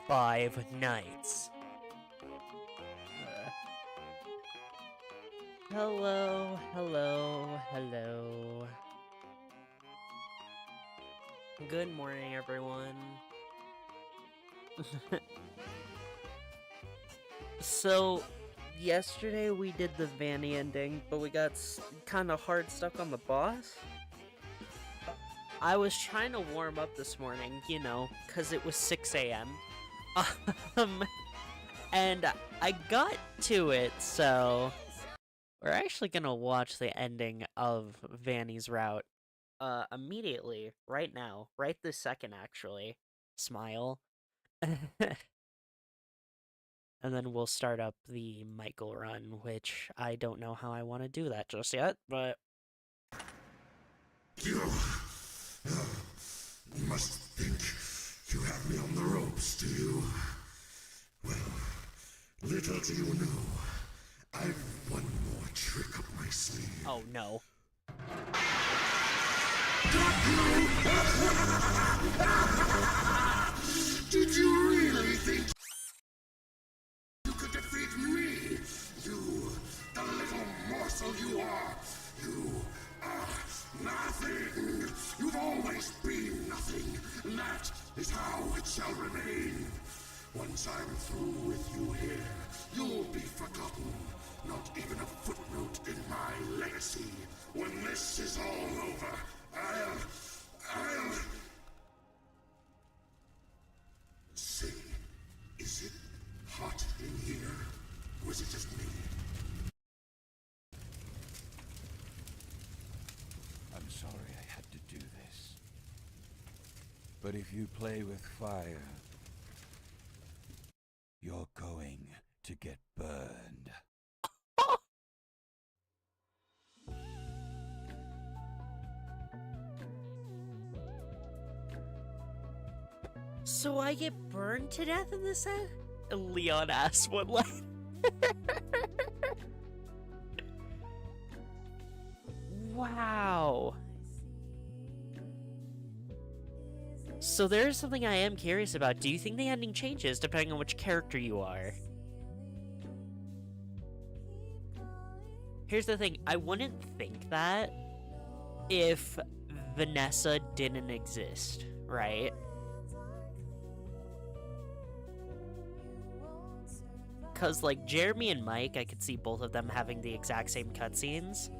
5 nights. Hello, hello, hello. Good morning, everyone. So, yesterday we did the Vanny ending, but we got kind of hard stuck on the boss. I was trying to warm up this morning, you know, because it was 6 a.m. And I got to it, so we're actually gonna watch the ending of Vanny's route immediately, right now, right this second, actually. Smile. And then we'll start up the Michael run, which I don't know how I want to do that just yet, but... You must think you have me on the ropes, do you? Well, little do you know, I've one more trick up my sleeve. Oh, no. Did you really think you could defeat me? You, the little morsel you are. You are nothing. You've always been nothing. That is how it shall remain. Once I'm through with you here, you'll be forgotten. Not even a footnote in my legacy. When this is all over, I'll... Say, is it hot in here? Or is it just me? I'm sorry I had to do this. But if you play with fire, you're going to get burned. So I get burned to death in this set? Leon asks one line. Wow. So there's something I am curious about. Do you think the ending changes depending on which character you are? Here's the thing, I wouldn't think that if Vanessa didn't exist, right? Because, like, Jeremy and Mike, I could see both of them having the exact same cutscenes.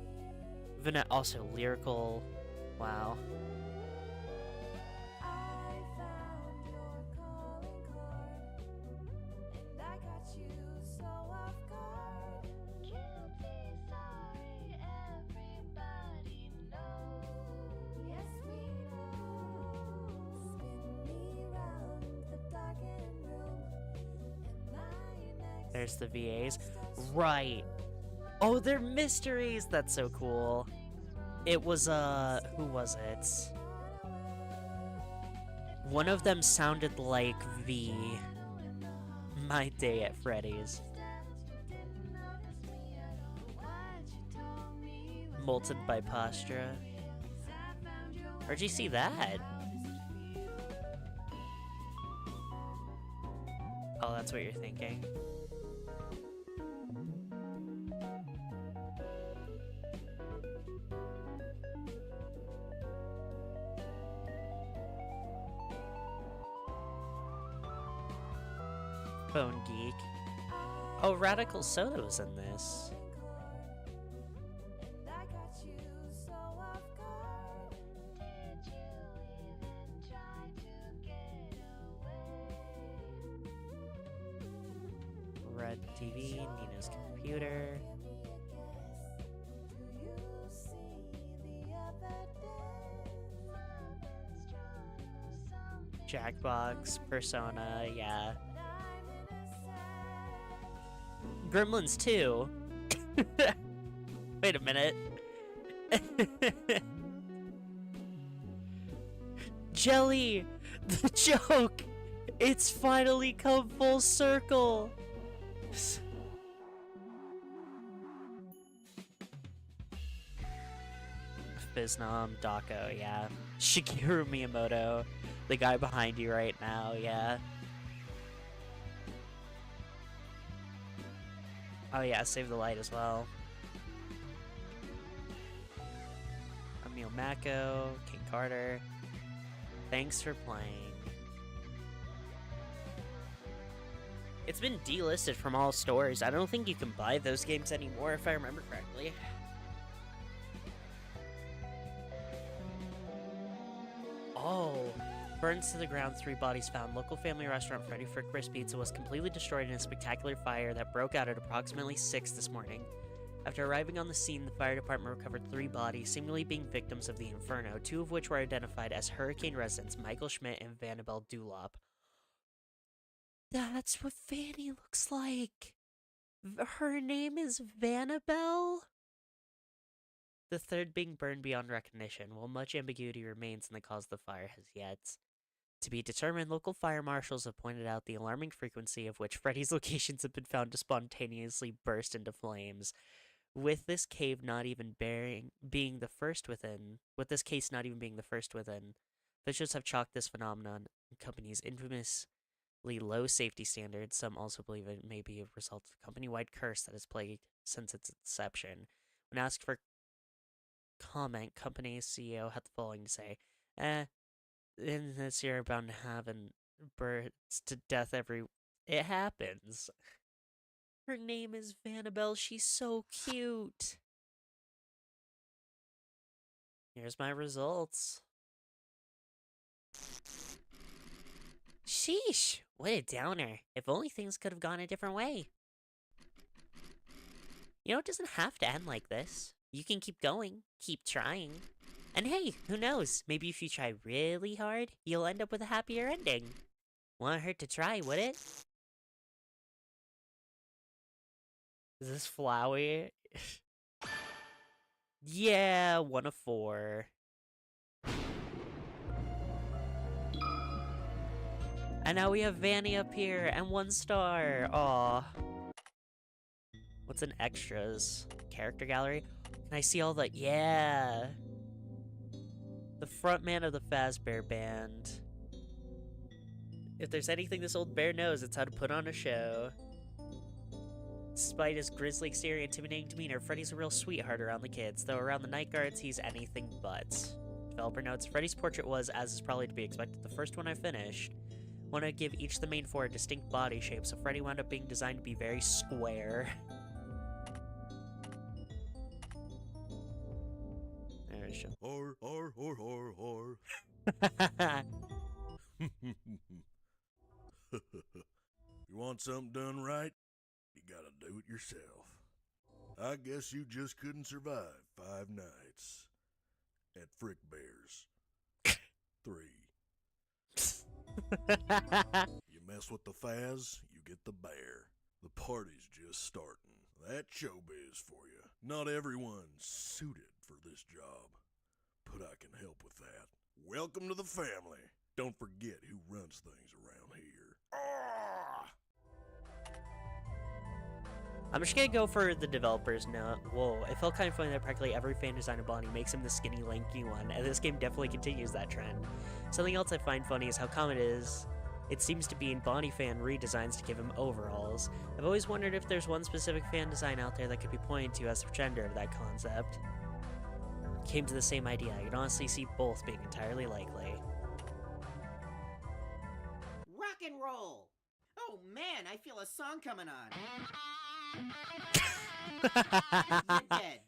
Also, lyrical. Wow. There's the VAs. Right. Oh, they're mysteries! That's so cool. It was, who was it? One of them sounded like the My Day at Freddy's. Molten by Postra. Where'd you see that? Oh, that's what you're thinking. Bone Geek. Oh, Radical Soda was in this. Red TV, Nina's computer. Jackbox, Persona, yeah. Gremlins 2. Wait a minute. Jelly! The joke! It's finally come full circle! Biznam, Dako, yeah. Shigeru Miyamoto, the guy behind you right now, yeah. Oh yeah, save the light as well. Emil Mako, King Carter. Thanks for playing. It's been delisted from all stores. I don't think you can buy those games anymore, if I remember correctly. Oh. Burns to the ground, 3 bodies found. Local family restaurant Freddy Frickbur's Pizza was completely destroyed in a spectacular fire that broke out at approximately 6 this morning. After arriving on the scene, the fire department recovered 3 bodies, seemingly being victims of the inferno, 2 of which were identified as Hurricane residents Michael Schmidt and Vanabelle Dulop. That's what Vanny looks like. Her name is Vanabelle? The third being burned beyond recognition, while much ambiguity remains in the cause of the fire has yet to be determined. Local fire marshals have pointed out the alarming frequency of which Freddy's locations have been found to spontaneously burst into flames. With this cave not even being the first within, officials have chalked this phenomenon in company's infamously low safety standards. Some also believe it may be a result of the company-wide curse that has plagued since its inception. When asked for comment, company's CEO had the following to say: in this year bound to have and birds to death it happens. Her name is Vanabelle. She's so cute. Here's my results. Sheesh, what a downer. If only things could have gone a different way. You know, it doesn't have to end like this. You can keep going, keep trying. And hey, who knows? Maybe if you try really hard, you'll end up with a happier ending. Won't hurt to try, would it? Is this Flowey? Yeah, 1 of 4. And now we have Vanny up here, and 1 star. Aw. What's in extras? Character gallery? Can I see all the... Yeah! The frontman of the Fazbear Band. If there's anything this old bear knows, it's how to put on a show. Despite his grisly exterior and intimidating demeanor, Freddy's a real sweetheart around the kids, though around the night guards, he's anything but. Developer notes, Freddy's portrait was, as is probably to be expected, the first one I finished. Want to give each of the main 4 a distinct body shape, so Freddy wound up being designed to be very square. Or. You want something done right? You gotta do it yourself. I guess you just couldn't survive 5 nights at Frick Bear's 3. You mess with the Faz, you get the bear. The party's just starting. That's showbiz for you. Not everyone's suited for this job, but I can help with that. Welcome to the family. Don't forget who runs things around here. Ah! I'm just gonna go for the developer's note. Whoa, it felt kind of funny that practically every fan design of Bonnie makes him the skinny, lanky one, and this game definitely continues that trend. Something else I find funny is how common it seems to be in Bonnie fan redesigns to give him overalls. I've always wondered if there's one specific fan design out there that could be pointed to as the pretender of that concept. Came to the same idea. I could honestly see both being entirely likely. Rock and roll! Oh man, I feel a song coming on. You're dead.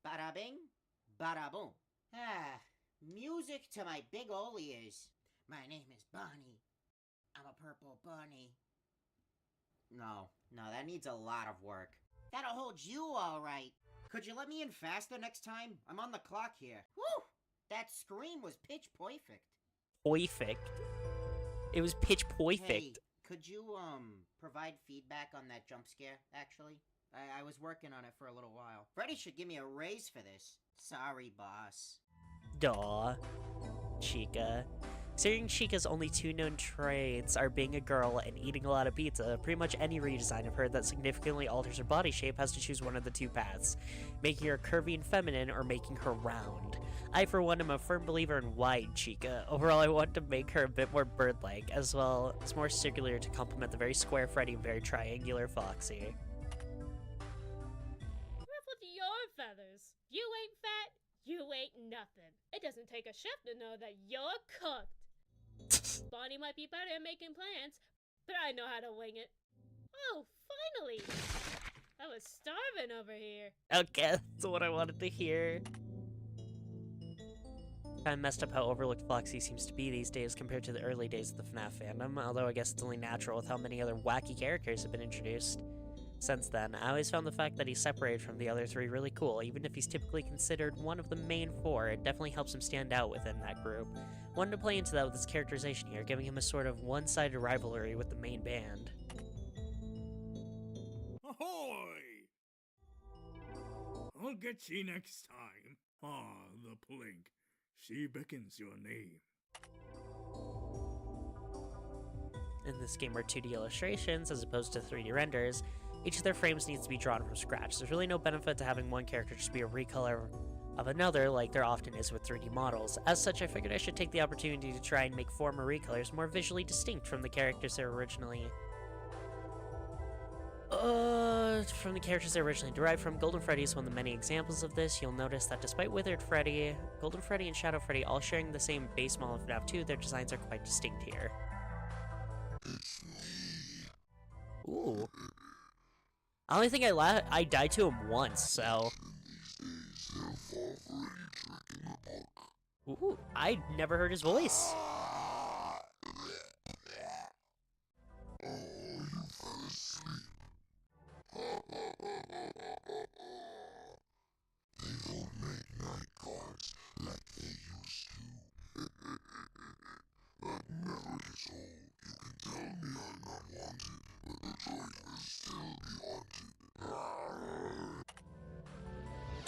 Bada bing, bada boom. Ah, music to my big ol' ears. My name is Bonnie. I'm a purple bunny. No, that needs a lot of work. That'll hold you all right. Could you let me in faster next time? I'm on the clock here. Woo! That scream was pitch perfect. Perfect? It was pitch perfect. Hey, could you, provide feedback on that jump scare, actually? I was working on it for a little while. Freddy should give me a raise for this. Sorry, boss. Duh. Chica. Considering Chica's only 2 known traits are being a girl and eating a lot of pizza, pretty much any redesign of her that significantly alters her body shape has to choose one of the 2 paths, making her curvy and feminine or making her round. I, for one, am a firm believer in wide Chica. Overall, I want to make her a bit more bird-like, as well as more circular to complement the very square Freddy and very triangular Foxy. you ain't fat, you ain't nothing. It doesn't take a chef to know that you're cooked. Bonnie might be better at making plans, but I know how to wing it. Oh, finally! I was starving over here. Okay, that's what I wanted to hear. Kinda messed up how overlooked Foxy seems to be these days compared to the early days of the FNAF fandom, although I guess it's only natural with how many other wacky characters have been introduced. Since then, I always found the fact that he's separated from the other three really cool. Even if he's typically considered one of the main four, it definitely helps him stand out within that group. Wanted to play into that with his characterization here, giving him a sort of one-sided rivalry with the main band. Ahoy! I'll get ye next time. Ah, the Plink. She beckons your name. In this game are 2D illustrations as opposed to 3D renders. Each of their frames needs to be drawn from scratch. There's really no benefit to having one character just be a recolor of another like there often is with 3D models. As such, I figured I should take the opportunity to try and make former recolors more visually distinct from the characters they were originally derived from. Golden Freddy is one of the many examples of this. You'll notice that despite Withered Freddy, Golden Freddy and Shadow Freddy all sharing the same base model of FNAF 2, their designs are quite distinct here. Ooh. I only think I died to him once, so... Ooh, I never heard his voice.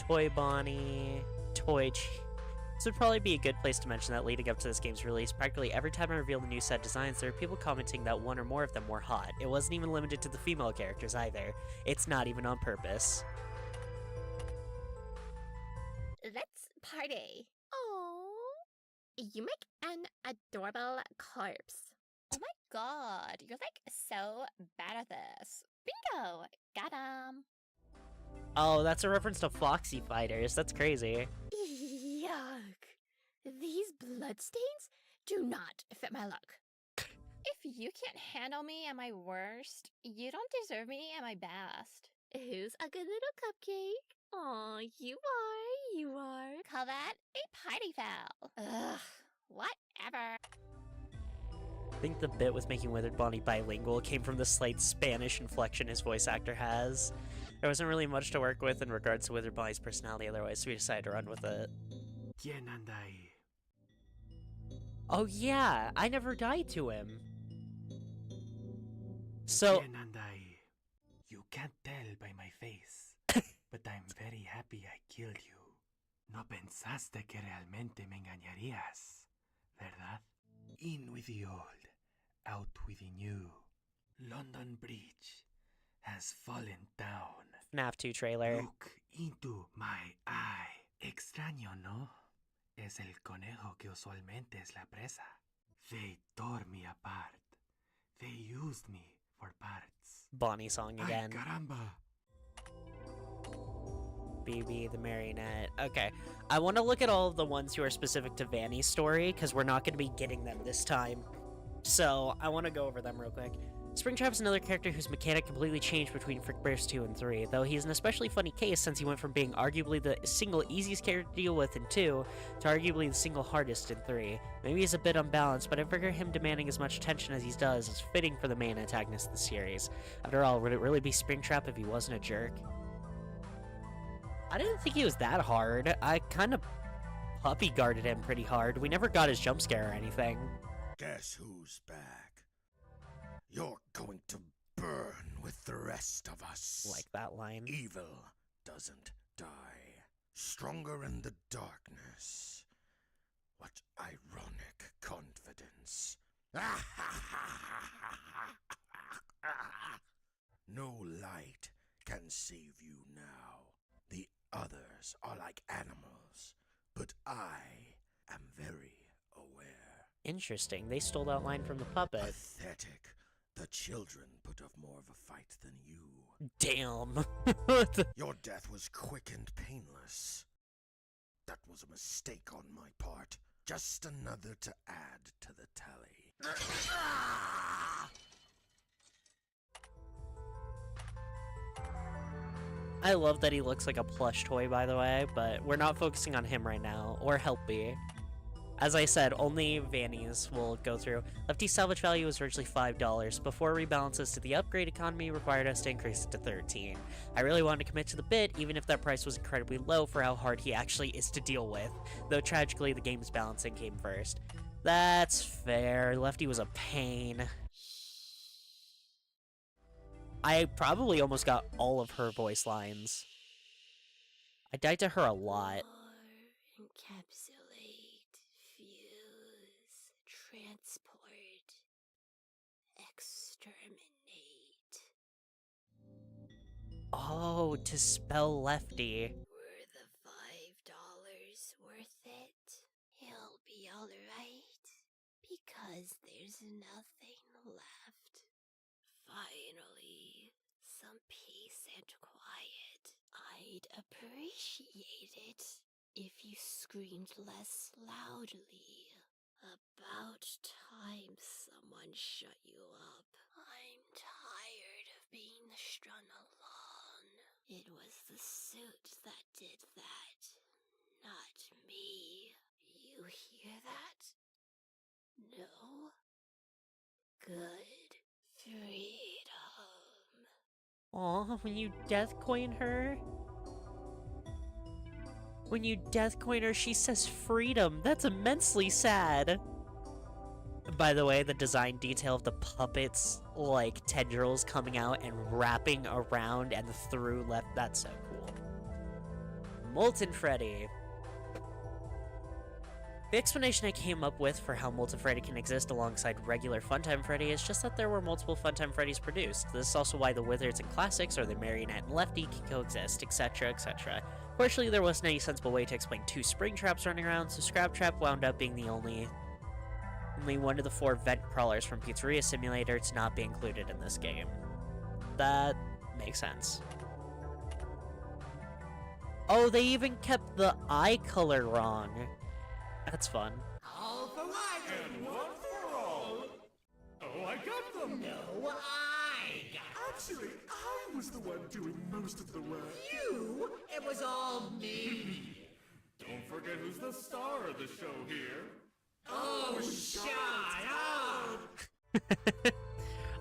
Toy Bonnie, Toy This would probably be a good place to mention that leading up to this game's release, practically every time I revealed the new set designs, there were people commenting that one or more of them were hot. It wasn't even limited to the female characters either. It's not even on purpose. Let's party. Oh, you make an adorable corpse. Oh my god, you're like so bad at this. Bingo, got him. Oh, that's a reference to Foxy Fighters. That's crazy. Yuck. These bloodstains do not fit my look. If you can't handle me at my worst, you don't deserve me at my best. Who's a good little cupcake? Aw, you are. Call that a party foul. Ugh, whatever. I think the bit with making Withered Bonnie bilingual came from the slight Spanish inflection his voice actor has. There wasn't really much to work with in regards to Withered Bonnie's personality otherwise, so we decided to run with it. ¿Quién anda ahí? Oh yeah, I never died to him. So... ¿Quién anda ahí? You can't tell by my face, but I'm very happy I killed you. No pensaste que realmente me engañarías, ¿verdad? In with the old, out with the new. London Bridge has fallen down. FNAF 2 trailer. Look into my eye. Extraño, ¿no? Es el conejo que usualmente es la presa. They tore me apart. They used me for parts. Bonnie song again. Ay, caramba. BB the Marionette. Okay, I want to look at all of the ones who are specific to Vanny's story, because we're not going to be getting them this time. So, I want to go over them real quick. Springtrap is another character whose mechanic completely changed between Frick Burst 2 and 3, though he's an especially funny case since he went from being arguably the single easiest character to deal with in 2, to arguably the single hardest in 3. Maybe he's a bit unbalanced, but I figure him demanding as much attention as he does is fitting for the main antagonist of the series. After all, would it really be Springtrap if he wasn't a jerk? I didn't think he was that hard. I kind of puppy guarded him pretty hard. We never got his jump scare or anything. Guess who's back? You're going to burn with the rest of us. Like that line. Evil doesn't die. Stronger in the darkness. What ironic confidence. No light can save you now. The others are like animals, but I am very aware. Interesting. They stole that line from the puppet. Pathetic. The children put up more of a fight than you. Damn. Your death was quick and painless. That was a mistake on my part. Just another to add to the tally. I love that he looks like a plush toy, by the way, but we're not focusing on him right now, or Helpy. As I said, only Vannies will go through. Lefty's salvage value was originally $5. Before rebalances to the upgrade economy required us to increase it to $13. I really wanted to commit to the bid, even if that price was incredibly low for how hard he actually is to deal with, though tragically the game's balancing came first. That's fair. Lefty was a pain. I probably almost got all of her voice lines. I died to her a lot. Encapsulate, fuse, transport, exterminate. Oh, to spell Lefty. Were the $5 worth it? He'll be alright, because there's nothing left. Finally, some peace and quiet. I'd appreciate it if you screamed less loudly. About time someone shut you up. I'm tired of being strung along. It was the suit that did that, not me. You hear that? No? Good. Freedom. Aw, when you death coin her? When you death coin her, she says freedom. That's immensely sad. By the way, the design detail of the puppets, like tendrils coming out and wrapping around and through left, that's so cool. Molten Freddy. The explanation I came up with for how Molten Freddy can exist alongside regular Funtime Freddy is just that there were multiple Funtime Freddys produced. This is also why the Wizards and Classics, or the Marionette and Lefty, can coexist, etc, etc. Fortunately, there wasn't any sensible way to explain 2 spring traps running around, so Scrap Trap wound up being the only one of the 4 vent crawlers from Pizzeria Simulator to not be included in this game. That makes sense. Oh, they even kept the eye color wrong. That's fun. All for one. And one for all. Oh, I got them. No, I got Actually, I was the one doing most of the work. you. It was all me. Don't forget who's the star of the show here. Oh, shut up.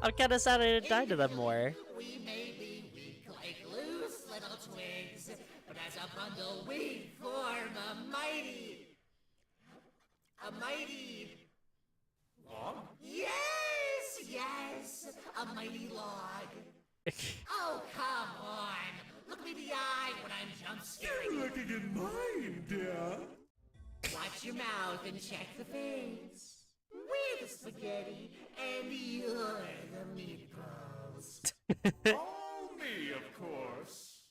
I'm kinda sad I didn't die to them more. We may be weak like loose little twigs, but as a bundle we form a mighty... Log? Yes, a mighty log. Oh, come on. Look me in the eye when I'm jump scaring. You're looking in mine, dear. Watch your mouth and check the face. We're the spaghetti, and you're the meatballs. All me, of course.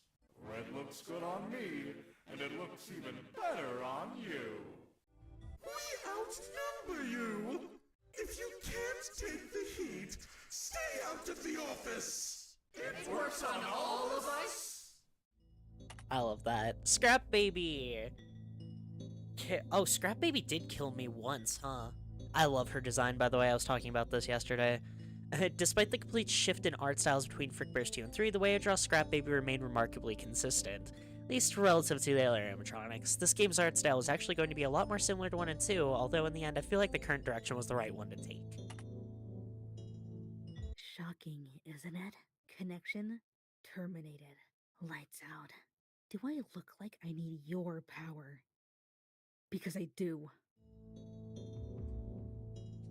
Red looks good on me, and it looks even better on you. We outnumber you! If you can't take the heat, stay out of the office! It works on all of us. I love that. Scrap Baby! Oh, Scrap Baby did kill me once, huh? I love her design, by the way. I was talking about this yesterday. Despite the complete shift in art styles between Frick Bears 2 and 3, the way I draw Scrap Baby remained remarkably consistent. At least relative to the other animatronics. This game's art style is actually going to be a lot more similar to 1 and 2, although in the end I feel like the current direction was the right one to take. Shocking, isn't it? Connection terminated. Lights out. Do I look like I need your power? Because I do.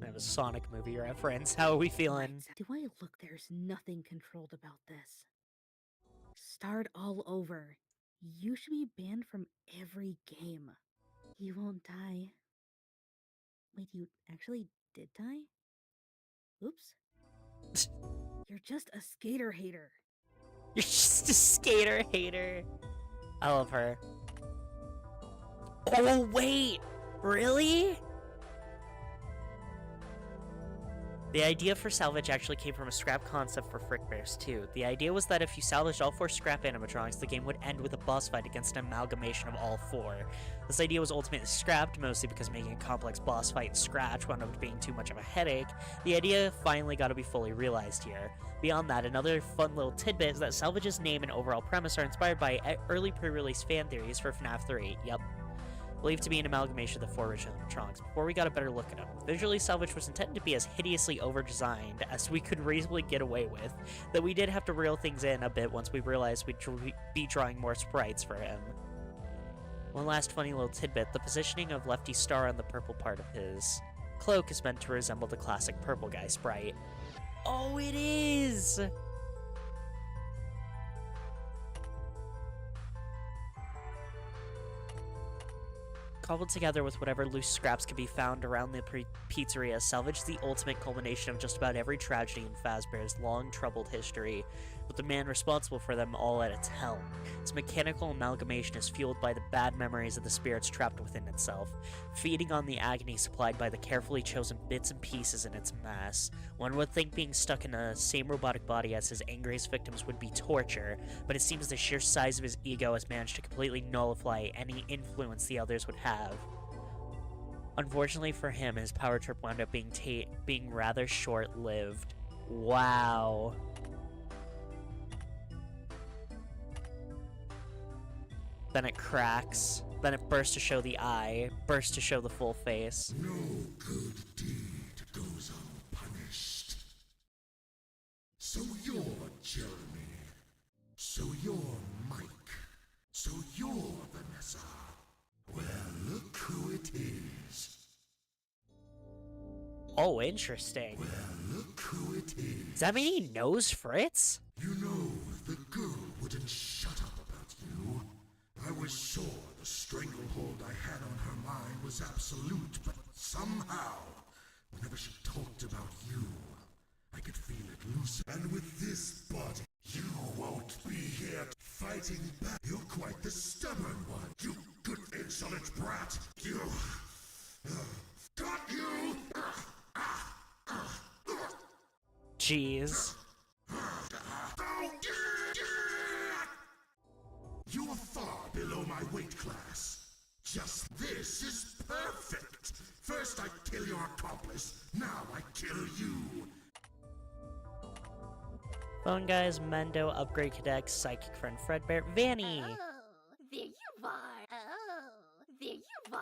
I have a Sonic movie reference. How are we feeling? Lights out. Do I look there's nothing controlled about this? Start all over. You should be banned from every game. You won't die. Wait, you actually did die? Oops. You're just a skater hater. You're just a skater hater. I love her. Oh, wait! Really? The idea for salvage actually came from a scrap concept for Frick Bears 2. The idea was that if you salvaged all 4 scrap animatronics, the game would end with a boss fight against an amalgamation of all 4. This idea was ultimately scrapped, mostly because making a complex boss fight in Scratch wound up being too much of a headache. The idea finally got to be fully realized here. Beyond that, another fun little tidbit is that Salvage's name and overall premise are inspired by early pre-release fan theories for FNAF 3. Yep. Believed to be an amalgamation of the 4 original animatronics. Before we got a better look at them, visually Salvage was intended to be as hideously over-designed as we could reasonably get away with, though we did have to reel things in a bit once we realized we'd be drawing more sprites for him. One last funny little tidbit, the positioning of Lefty's star on the purple part of his cloak is meant to resemble the classic Purple Guy sprite. Oh, it is! Cobbled together with whatever loose scraps could be found around the pizzeria, Salvage is the ultimate culmination of just about every tragedy in Fazbear's long, troubled history, with the man responsible for them all at its helm. Its mechanical amalgamation is fueled by the bad memories of the spirits trapped within itself, feeding on the agony supplied by the carefully chosen bits and pieces in its mass. One would think being stuck in the same robotic body as his angriest victims would be torture, but it seems the sheer size of his ego has managed to completely nullify any influence the others would have. Unfortunately for him, his power trip wound up being rather short-lived. Wow. Then it cracks. Then it bursts to show the eye. Bursts to show the full face. No good deed goes unpunished. So you're Jeremy. So you're Mike. So you're Vanessa. Well, look who it is. Oh, interesting. Well, look who it is. Does that mean he knows Fritz? You know, the girl wouldn't shut up about you. I was sure the stranglehold I had on her mind was absolute, but somehow, whenever she talked about you, I could feel it loosen. And with this body, you won't be here fighting back. You're quite the stubborn one. You good insolent brat. You... got you! Jeez. You are far below my weight class. Just this is perfect. First I kill your accomplice, now I kill you. Phone Guys, Mendo, Upgrade Cadet, Psychic Friend Fredbear, Vanny! Oh, there you are. Oh, there you are.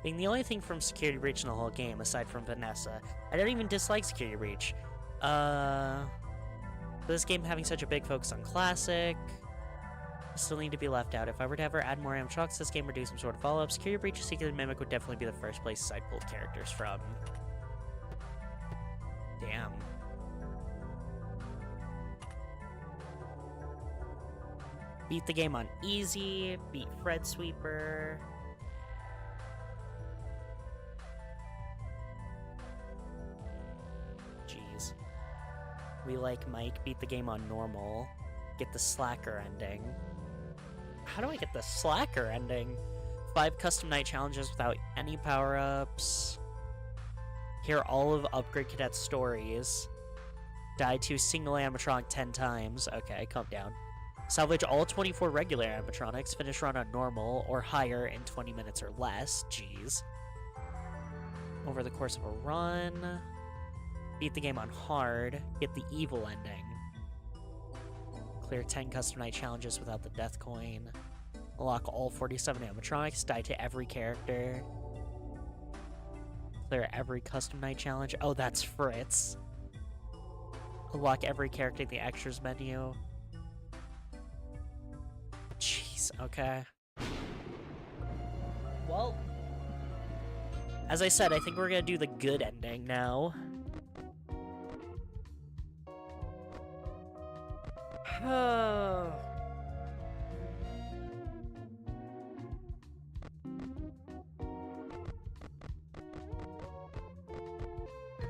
Being the only thing from Security Breach in the whole game, aside from Vanessa, I don't even dislike Security Breach. This game having such a big focus on Classic, still need to be left out. If I were to ever add more animatronics to this game or do some sort of follow-up, Security Breach or Secret Mimic would definitely be the first places I'd pull characters from. Damn. Beat the game on easy, beat Fred Sweeper. Jeez. We like Mike, beat the game on normal, get the slacker ending. How do I get the slacker ending? 5 custom night challenges without any power-ups. Hear all of Upgrade Cadet's stories. Die to single animatronic 10 times. Okay, calm down. Salvage all 24 regular animatronics, finish run on normal or higher in 20 minutes or less. Jeez. Over the course of a run. Beat the game on hard, get the evil ending. Clear 10 custom night challenges without the death coin. Unlock all 47 animatronics, die to every character. Clear every custom night challenge. Oh, that's Fritz. Unlock every character in the extras menu. Jeez, okay. Well, as I said, I think we're gonna do the good ending now.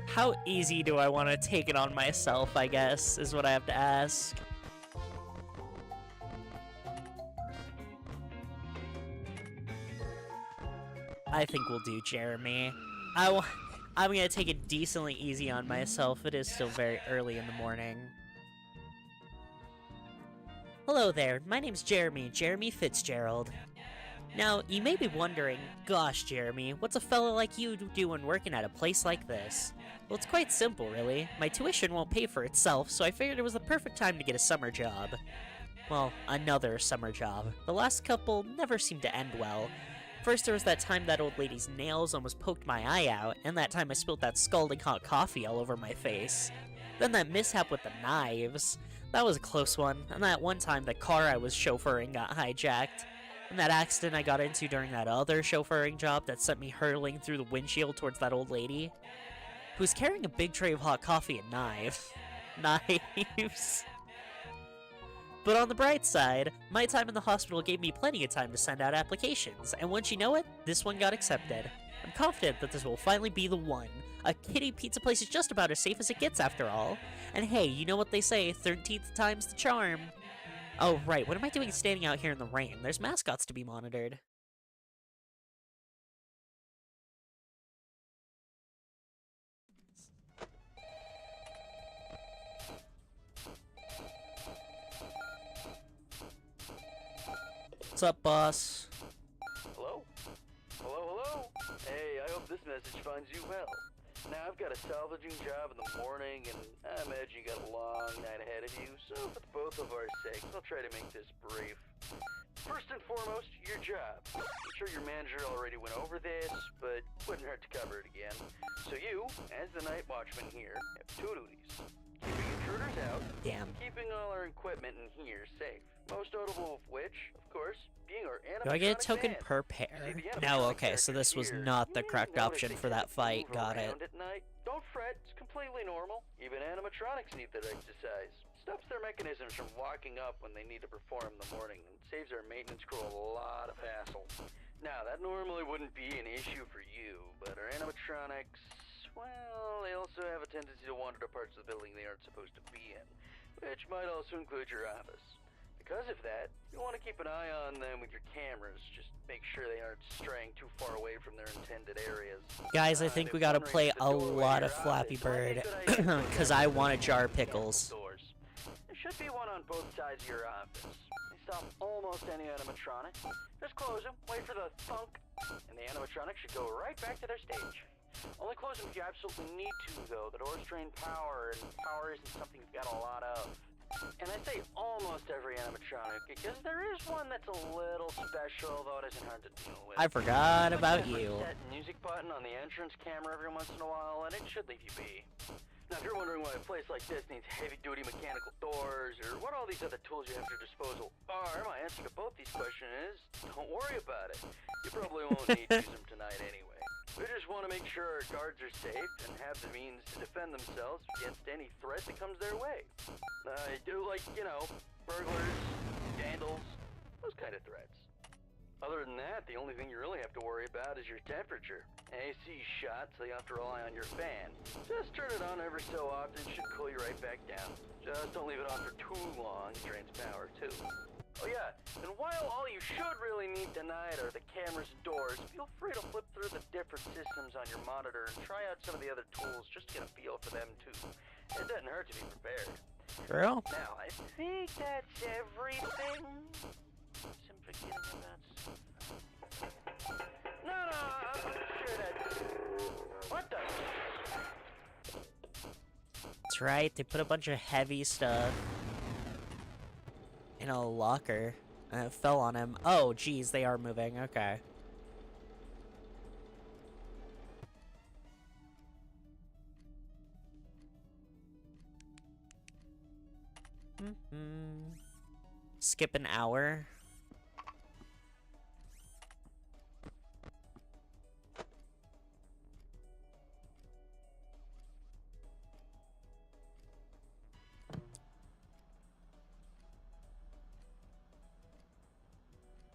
How easy do I want to take it on myself, I guess, is what I have to ask. I think we'll do Jeremy. I'm gonna take it decently easy on myself. It is still very early in the morning. Hello there, my name's Jeremy Fitzgerald. Now, you may be wondering, gosh, Jeremy, what's a fella like you doing working at a place like this? Well, it's quite simple, really. My tuition won't pay for itself, so I figured it was the perfect time to get a summer job. Well, another summer job. The last couple never seemed to end well. First, there was that time that old lady's nails almost poked my eye out, and that time I spilled that scalding hot coffee all over my face. Then that mishap with the knives. That was a close one, and that one time the car I was chauffeuring got hijacked. And that accident I got into during that other chauffeuring job that sent me hurtling through the windshield towards that old lady, who was carrying a big tray of hot coffee and knives. Knives. But on the bright side, my time in the hospital gave me plenty of time to send out applications, and once you know it, this one got accepted. I'm confident that this will finally be the one. A kiddie pizza place is just about as safe as it gets after all. And hey, you know what they say, 13th time's the charm. Oh right, what am I doing standing out here in the rain? There's mascots to be monitored. What's up, boss? Hello? Hello? Hey, I hope this message finds you well. Now, I've got a salvaging job in the morning, and I imagine you got a long night ahead of you, so for the both of our sakes, I'll try to make this brief. First and foremost, your job. I'm sure your manager already went over this, but wouldn't hurt to cover it again. So you, as the night watchman here, have two duties. Keeping intruders out, Damn. keeping all our equipment in here safe. Most notable of which, of course, being our animatronic Do I get a token van. per See, pair? the No, animatronic okay, so this was characters not here, the you correct notice option they for tend that to fight. move Got it. around At night. Don't fret, it's completely normal. Even animatronics need that exercise. Stops their mechanisms from locking up when they need to perform in the morning and saves our maintenance crew a lot of hassle. Now, that normally wouldn't be an issue for you, but our animatronics, well, they also have a tendency to wander to parts of the building they aren't supposed to be in, which might also include your office. Because of that, you want to keep an eye on them with your cameras. Just make sure they aren't straying too far away from their intended areas. Guys, I think we gotta play a lot of Flappy Bird, because I want to jar pickles. There should be one on both sides of your office. They stop almost any animatronic. Just close them, wait for the thunk, and the animatronic should go right back to their stage. Only close them if you absolutely need to, though. The doors drain power, and power isn't something you've got a lot of. And I say almost every animatronic, because there is one that's a little special, though it isn't hard to deal with. I forgot Like about that you. reset music button on the entrance camera every once in a while, and it should leave you be. Now, if you're wondering why a place like this needs heavy-duty mechanical doors, or what all these other tools you have at your disposal are, my answer to both these questions is, don't worry about it. You probably won't need to use them tonight anyway. We just want to make sure our guards are safe and have the means to defend themselves against any threat that comes their way. Like, you know, burglars, vandals, those kind of threats. Other than that, the only thing you really have to worry about is your temperature. AC's shot, so you have to rely on your fan. Just turn it on every so often, it should cool you right back down. Just don't leave it on for too long, it drains power too. Oh yeah, and while all you should really need tonight are the cameras and doors, feel free to flip through the different systems on your monitor and try out some of the other tools just to get a feel for them too. It doesn't hurt to be prepared. Girl? Now, I think that's everything. I'm forgetting about something. No, I'm sure that's... What the... That's right, they put a bunch of heavy stuff in a locker, and it fell on him. Oh, geez, they are moving. Okay. Skip an hour.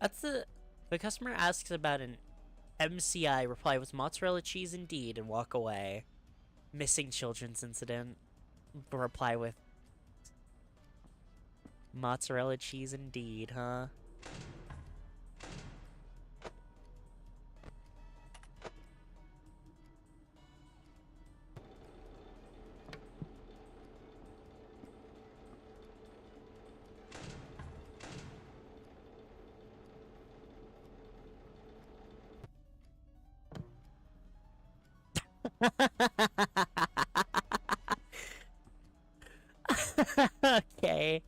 That's the customer asks about an MCI, reply with mozzarella cheese indeed, and walk away. Missing children's incident, reply with mozzarella cheese indeed, huh? Okay.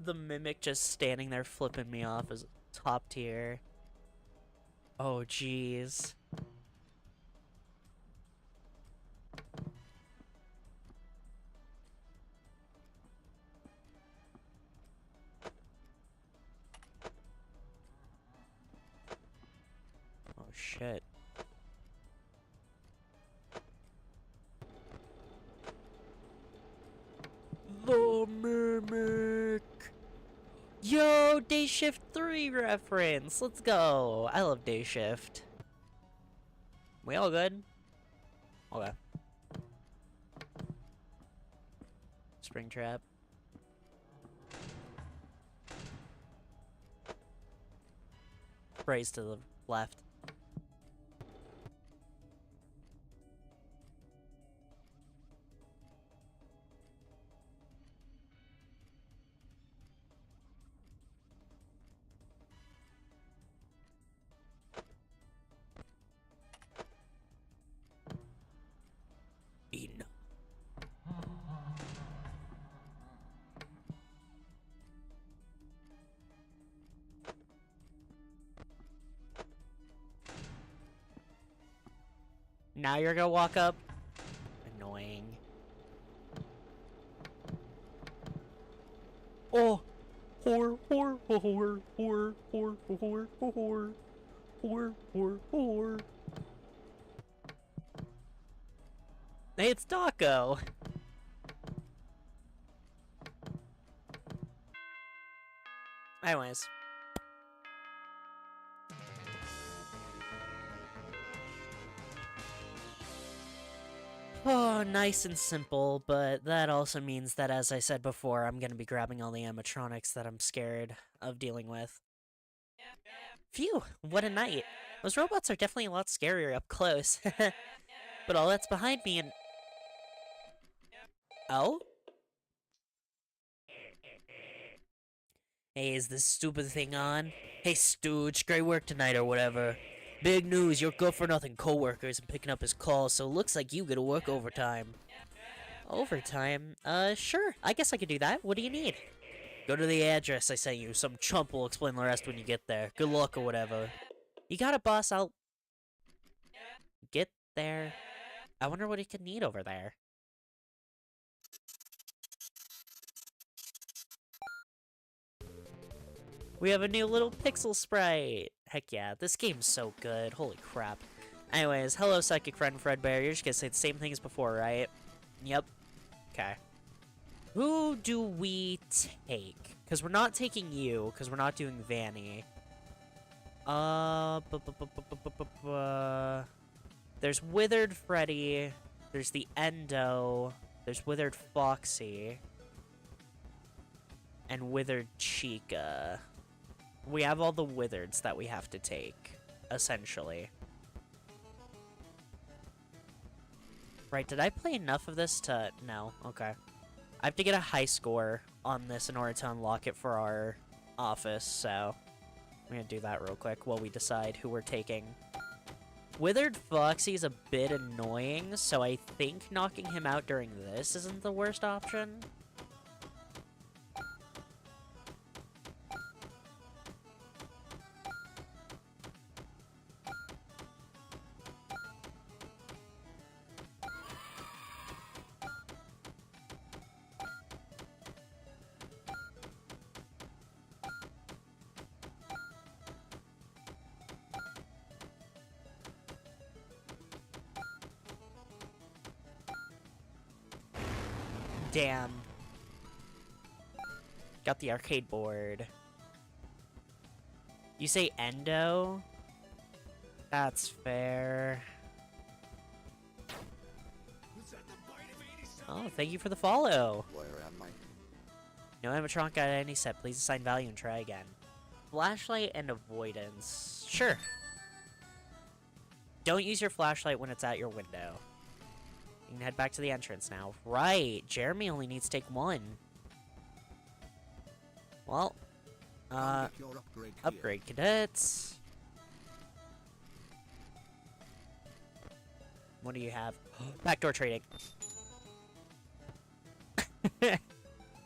The mimic just standing there flipping me off is top tier. Oh, jeez. Oh, shit. The mimic! Yo, Day Shift 3 reference! Let's go! I love Day Shift. We all good? Okay. Springtrap. Brace to the left. Enough. Now you're gonna walk up? Annoying. Oh! Whore, whore, whore, whore, whore, whore, whore, whore, whore, whore. Hey, it's Taco! Anyways. Oh, nice and simple, but that also means that, as I said before, I'm gonna be grabbing all the animatronics that I'm scared of dealing with. Phew, what a night. Those robots are definitely a lot scarier up close. But all that's behind me and... Oh? Hey, is this stupid thing on? Hey, Stooge, great work tonight or whatever. Big news, your good-for-nothing co-worker isn't picking up his calls, so it looks like you gotta work overtime. Overtime? Sure. I guess I could do that. What do you need? Go to the address I sent you. Some chump will explain the rest when you get there. Good luck or whatever. You got it, boss. I'll... get there. I wonder what he could need over there. We have a new little pixel sprite! Heck yeah, this game's so good. Holy crap. Anyways, hello Psychic Friend Fredbear. You're just gonna say the same thing as before, right? Yep. Okay. Who do we take? Because we're not taking you, because we're not doing Vanny. There's Withered Freddy. There's the Endo. There's Withered Foxy. And Withered Chica. We have all the Withereds that we have to take, essentially. Right, did I play enough of this to... No, okay. I have to get a high score on this in order to unlock it for our office, so... I'm gonna do that real quick while we decide who we're taking. Withered Foxy is a bit annoying, so I think knocking him out during this isn't the worst option. Damn. Got the arcade board. You say Endo? That's fair. Oh, thank you for the follow. Where am I? No animatronic got any set. Please assign value and try again. Flashlight and avoidance. Sure. Don't use your flashlight when it's at your window. You can head back to the entrance now. Right, Jeremy only needs to take one. Well, Come get your upgrade here. upgrade cadets. What do you have? Backdoor trading.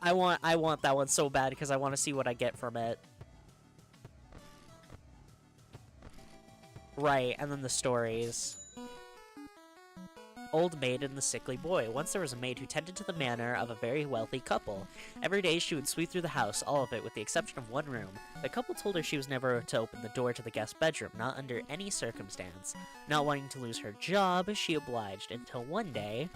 I want that one so bad because I want to see what I get from it. Right, and then the stories. Old maid and the sickly boy. Once there was a maid who tended to the manor of a very wealthy couple. Every day she would sweep through the house, all of it with the exception of one room. The couple told her she was never to open the door to the guest bedroom, not under any circumstance. Not wanting to lose her job, she obliged, until one day,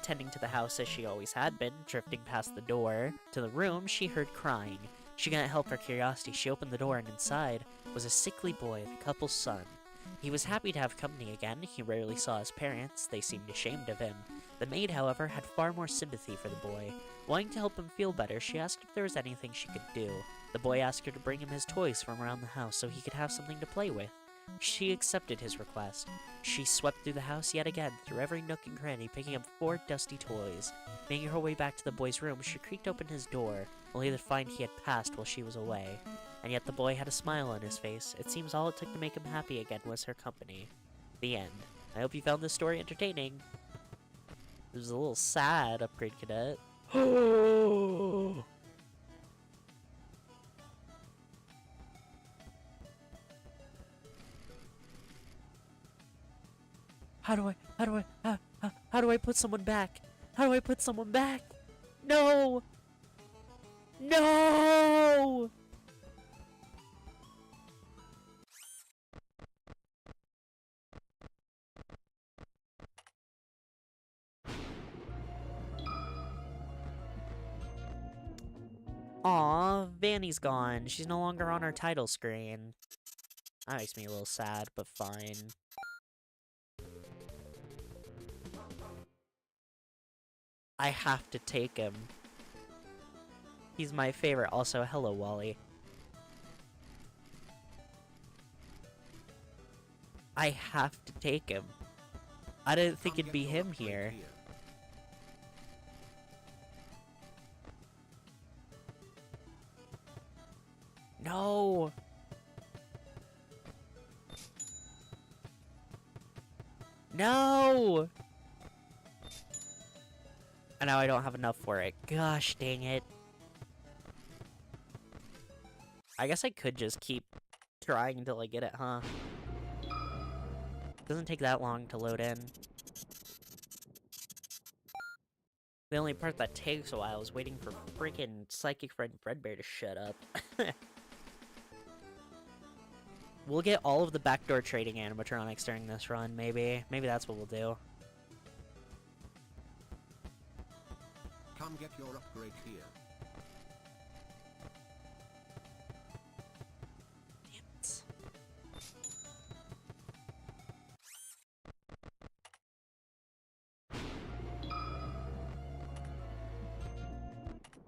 tending to the house as she always had been, drifting past the door to the room, she heard crying. She couldn't help her curiosity. She opened the door, and inside was a sickly boy, the couple's son. He was happy to have company again. He rarely saw his parents. They seemed ashamed of him. The maid, however, had far more sympathy for the boy. Wanting to help him feel better, she asked if there was anything she could do. The boy asked her to bring him his toys from around the house so he could have something to play with. She accepted his request. She swept through the house yet again, through every nook and cranny, picking up 4 dusty toys. Making her way back to the boy's room, she creaked open his door, only to find he had passed while she was away. And yet the boy had a smile on his face. It seems all it took to make him happy again was her company. The end. I hope you found this story entertaining. It was a little sad, Upgrade Cadet. How do I put someone back? How do I put someone back? No! No! Aw, Vanny's gone. She's no longer on our title screen. That makes me a little sad, but fine. I have to take him. He's my favorite. Also, hello, Wally. I have to take him. I didn't think it'd be him here. No! No! And now I don't have enough for it. Gosh dang it. I guess I could just keep trying until I get it, huh? Doesn't take that long to load in. The only part that takes a while is waiting for freaking Psychic Friend Fredbear to shut up. We'll get all of the backdoor trading animatronics during this run, maybe. Maybe that's what we'll do. Come get your upgrade here. Damn it.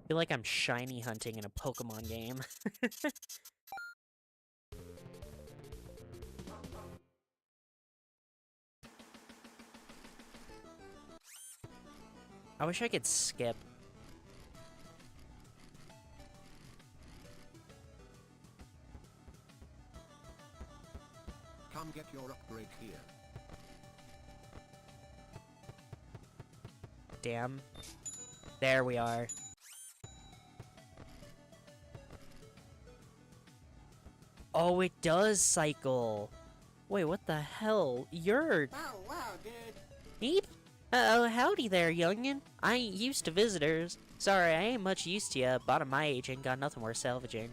I feel like I'm shiny hunting in a Pokemon game. I wish I could skip. Come get your upgrade here. Damn. There we are. Oh, it does cycle. Wait, what the hell? You're... Wow, dude. Eep. Oh, howdy there, youngin'. I ain't used to visitors. Sorry, I ain't much used to ya. Bottom my age ain't got nothing worth salvaging.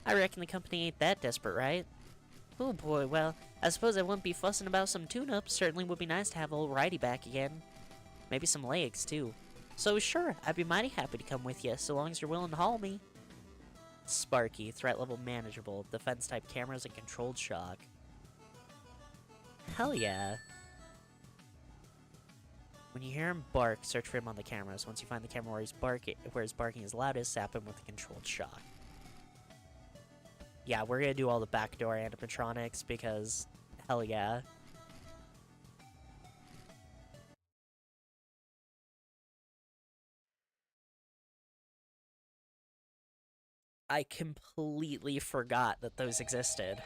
I reckon the company ain't that desperate, right? Oh boy, well, I suppose I wouldn't be fussing about some tune-ups. Certainly would be nice to have old Righty back again. Maybe some legs, too. So sure, I'd be mighty happy to come with you, so long as you're willing to haul me. Sparky, threat level manageable, defense-type cameras and controlled shock. Hell yeah. When you hear him bark, search for him on the cameras. Once you find the camera where his barking is loudest, zap him with a controlled shock. Yeah, we're gonna do all the backdoor animatronics because, hell yeah. I completely forgot that those existed.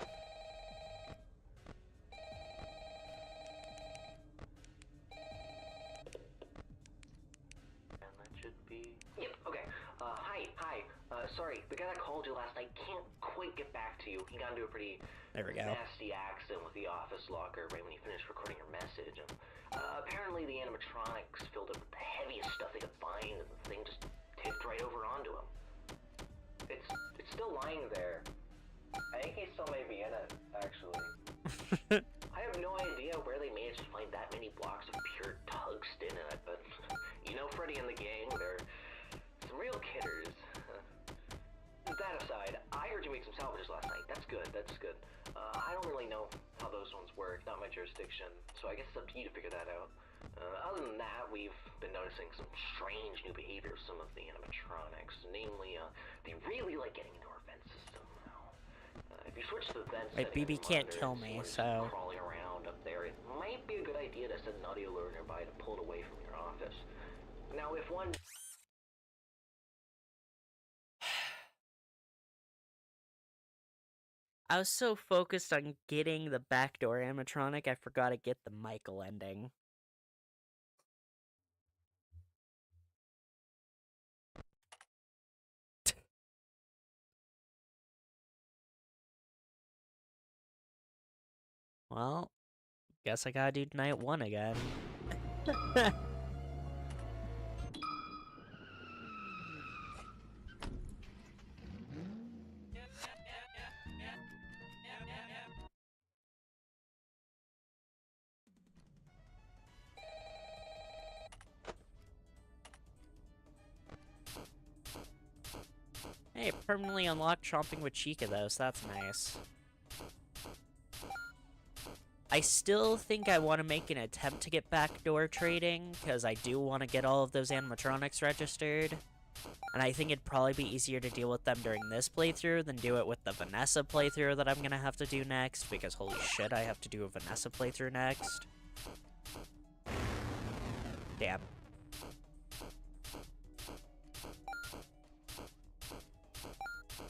And that should be... Yep, okay. Hi. Sorry, the guy that called you last night can't quite get back to you. He got into a pretty There we go. nasty accident with the office locker right when he finished recording your message. And, apparently the animatronics filled it with the heaviest stuff they could find, and the thing just tipped right over onto him. It's still lying there. I think he still may be in it, actually. I have no idea where they managed to find that many blocks of pure tungsten in it, but you know Freddy and the gang, they're some real kidders. That aside, I heard you make some salvages last night. That's good. I don't really know how those ones work, not my jurisdiction, so I guess it's up to you to figure that out. Other than that, we've been noticing some strange new behavior of some of the animatronics. Namely, they really like getting into our vent system. If you switch to the vent Wait, setting BB and can't monitor kill and me, someone's so... crawling around up there, it might be a good idea to set an audio alert nearby to pull it away from your office. Now, if one... I was so focused on getting the backdoor animatronic, I forgot to get the Michael ending. Well, guess I gotta do night 1 again. Hey, permanently unlocked Chomping with Chica though, so that's nice. I still think I want to make an attempt to get backdoor trading, because I do want to get all of those animatronics registered. And I think it'd probably be easier to deal with them during this playthrough than do it with the Vanessa playthrough that I'm going to have to do next, because holy shit, I have to do a Vanessa playthrough next. Damn.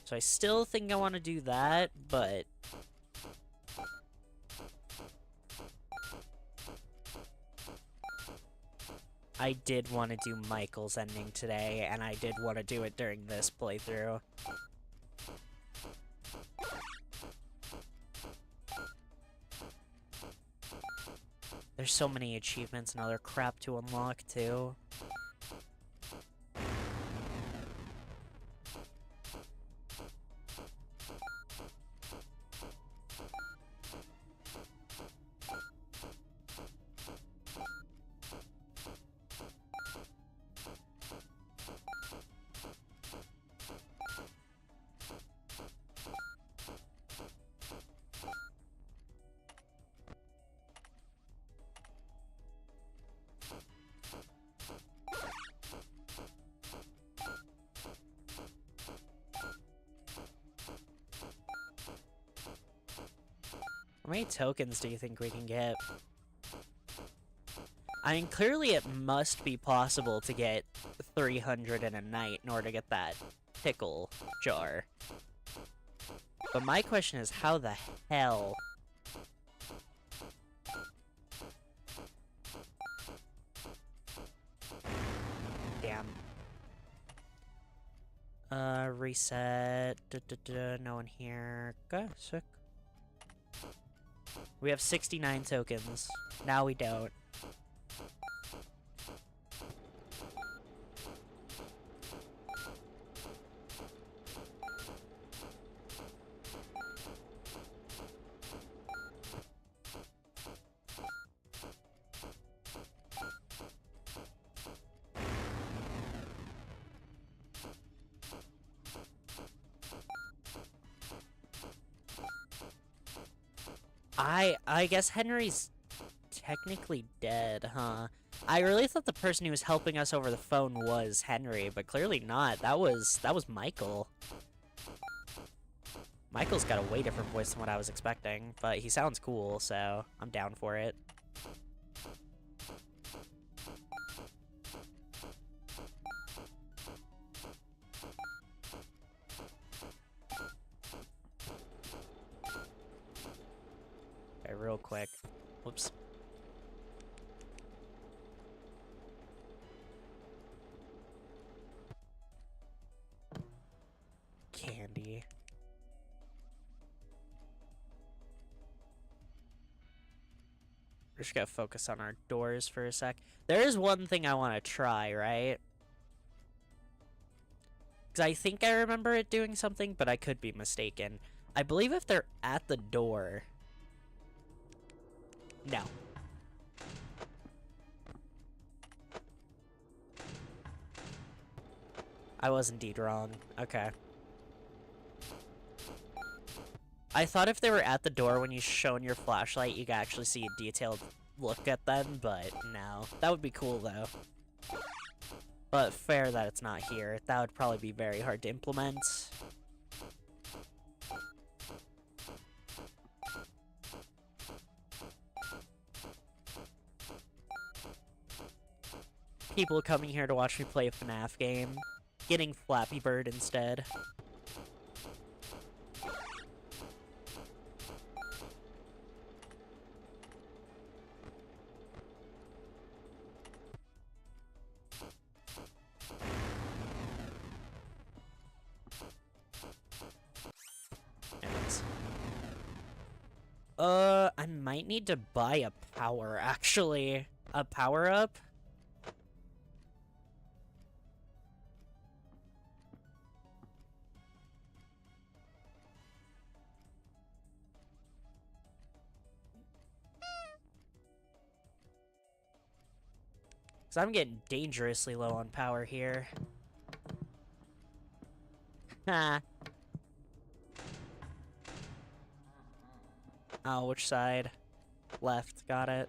So I still think I want to do that, but... I did want to do Michael's ending today, and I did want to do it during this playthrough. There's so many achievements and other crap to unlock, too. How many tokens do you think we can get? I mean, clearly it must be possible to get 300 in a night in order to get that pickle jar. But my question is, how the hell? Damn. Reset. No one here. Okay, sick. We have 69 tokens. Now we don't. I guess Henry's technically dead, huh? I really thought the person who was helping us over the phone was Henry, but clearly not. That was Michael. Michael's got a way different voice than what I was expecting, but he sounds cool, so I'm down for it. real quick. Whoops. Candy. We're just gonna focus on our doors for a sec. There is one thing I want to try, right? Because I think I remember it doing something, but I could be mistaken. I believe if they're at the door... No. I was indeed wrong. Okay. I thought if they were at the door when you shone your flashlight, you could actually see a detailed look at them, but no. That would be cool, though. But fair that it's not here. That would probably be very hard to implement. People coming here to watch me play a FNAF game, getting Flappy Bird instead. Anyways. I might need to buy a power, actually. A power-up? Because I'm getting dangerously low on power here. Ha. Oh, which side? Left, got it.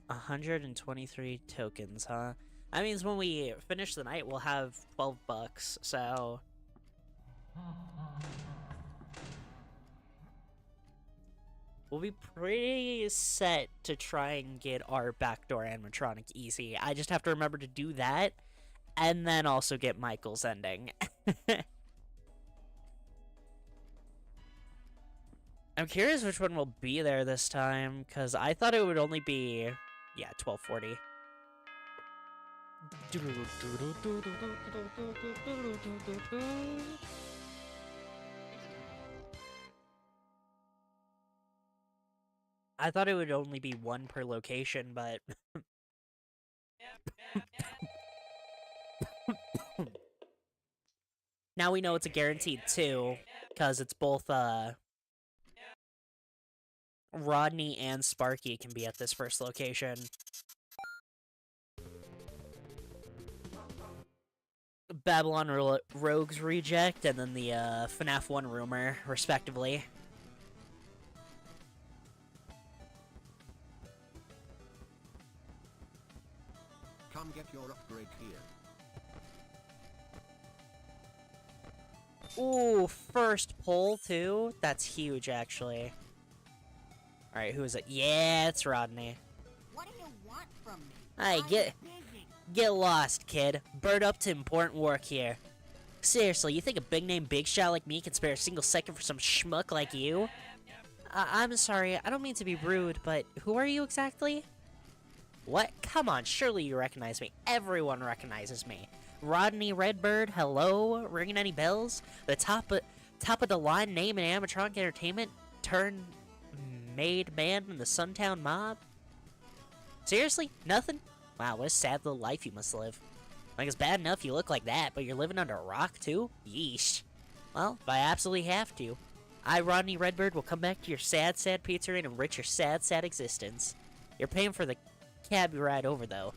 $123 tokens, huh? That means when we finish the night, we'll have $12, so... We'll be pretty set to try and get our backdoor animatronic easy. I just have to remember to do that, and then also get Michael's ending. I'm curious which one will be there this time, because I thought it would only be... Yeah, 1240. I thought it would only be one per location, but... Now we know it's a guaranteed 2, because it's both, Rodney and Sparky can be at this first location. Babylon Rogues Reject, and then the FNAF 1 rumor, respectively. Come get your upgrade here. Ooh, first pull, too? That's huge, actually. Alright, who is it? Yeah, it's Rodney. What do you want from me? Hey, get lost, kid. Bird up to important work here. Seriously, you think a big-name big shot like me can spare a single second for some schmuck like you? I'm sorry, I don't mean to be rude, but who are you exactly? What? Come on, surely you recognize me. Everyone recognizes me. Rodney Redbird, hello? Ringing any bells? The top of the line name in animatronic entertainment turned made man in the Suntown mob? Seriously? Nothing? Wow, what a sad little life you must live. Like, it's bad enough you look like that, but you're living under a rock, too? Yeesh. Well, if I absolutely have to, I, Rodney Redbird, will come back to your sad, sad pizzeria and enrich your sad, sad existence. You're paying for the cab ride over, though.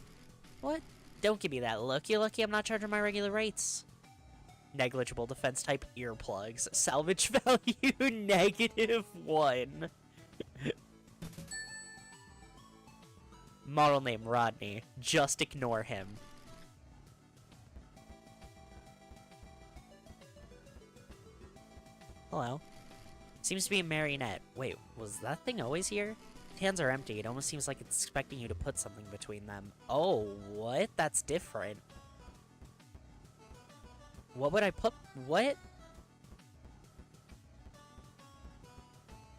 What? Don't give me that look. You're lucky I'm not charging my regular rates. Negligible defense type earplugs. Salvage value -1. Model name Rodney. Just ignore him. Hello. Seems to be a marionette. Wait, was that thing always here? Hands are empty. It almost seems like it's expecting you to put something between them. Oh, what? That's different. What would I put? What?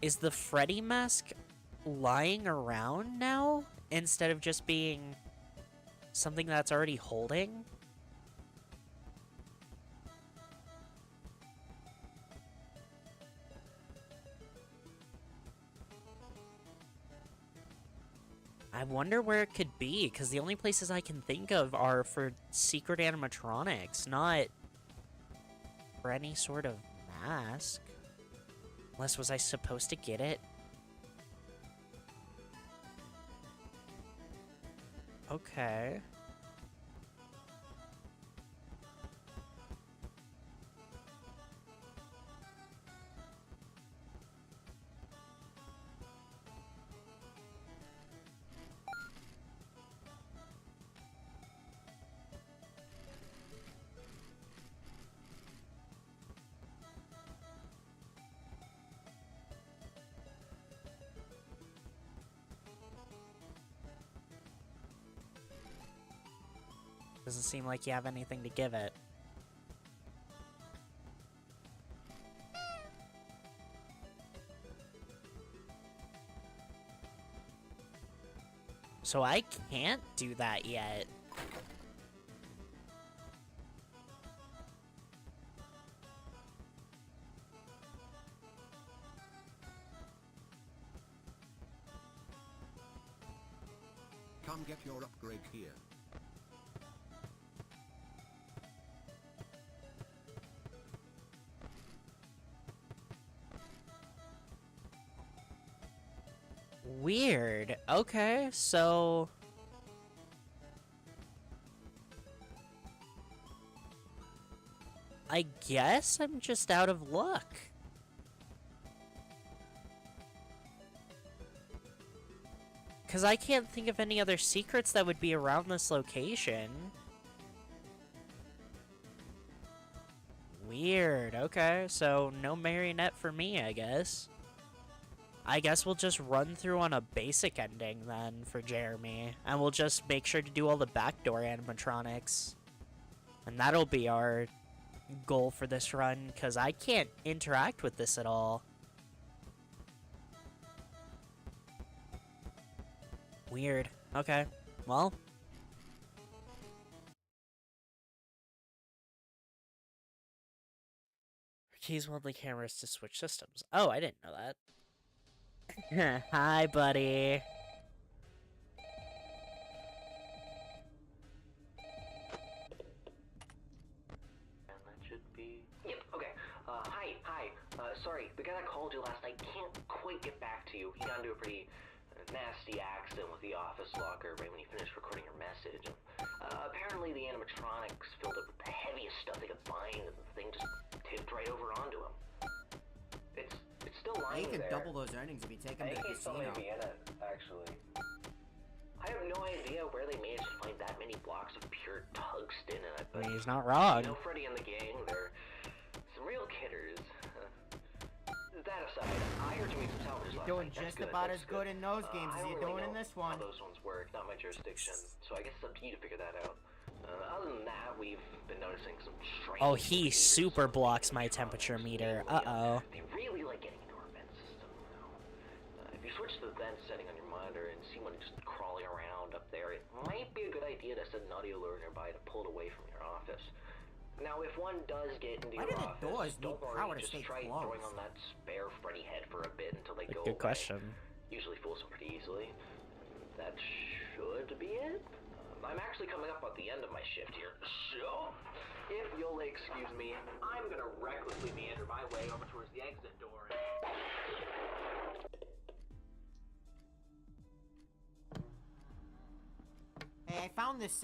Is the Freddy mask lying around now instead of just being something that's already holding? I wonder where it could be, because the only places I can think of are for secret animatronics, not for any sort of mask. Unless, was I supposed to get it? Okay. Doesn't seem like you have anything to give it. So I can't do that yet. Come get your upgrade here. Weird. Okay, so... I guess I'm just out of luck. Because I can't think of any other secrets that would be around this location. Weird. Okay, so no marionette for me, I guess. I guess we'll just run through on a basic ending then for Jeremy. And we'll just make sure to do all the backdoor animatronics. And that'll be our goal for this run, because I can't interact with this at all. Weird. Okay. Well. Keys one of the cameras to switch systems. Oh, I didn't know that. Hi, buddy. And that should be... Yep, okay. Hi. Sorry, the guy that called you last night can't quite get back to you. He got into a pretty nasty accident with the office locker right when he finished recording your message. Apparently the animatronics filled up with the heaviest stuff they could find, and the thing just tipped right over onto him. It's still lying He can there. double those earnings if you take him to the still casino. may be in it, actually. I have no idea where they managed to find that many blocks of pure tungsten in it, I but mean, he's not wrong. you know, Freddy and the gang, they're some real kidders. That aside, I heard you make some salvage last Doing night. That's just good, about that's as good in those games as I you're don't doing really in this know one. how those ones work, not my jurisdiction, so I guess it's up to you to figure that out. Other than that, we've been noticing some strange... Oh, he super blocks my temperature meter. Uh-oh. They really like getting into our vent system now. If you switch to the vent setting on your monitor and see one just crawling around up there, it might be a good idea to set an audio alert nearby to pull it away from your office. Now, if one does get into Why your do the office, doors need don't worry, power to just stay try closed? throwing on that spare Freddy head for a bit until they go Good away. question. Usually fools them pretty easily. That should be it. I'm actually coming up at the end of my shift here, so if you'll excuse me, I'm gonna recklessly meander my way over towards the exit door. Hey, I found this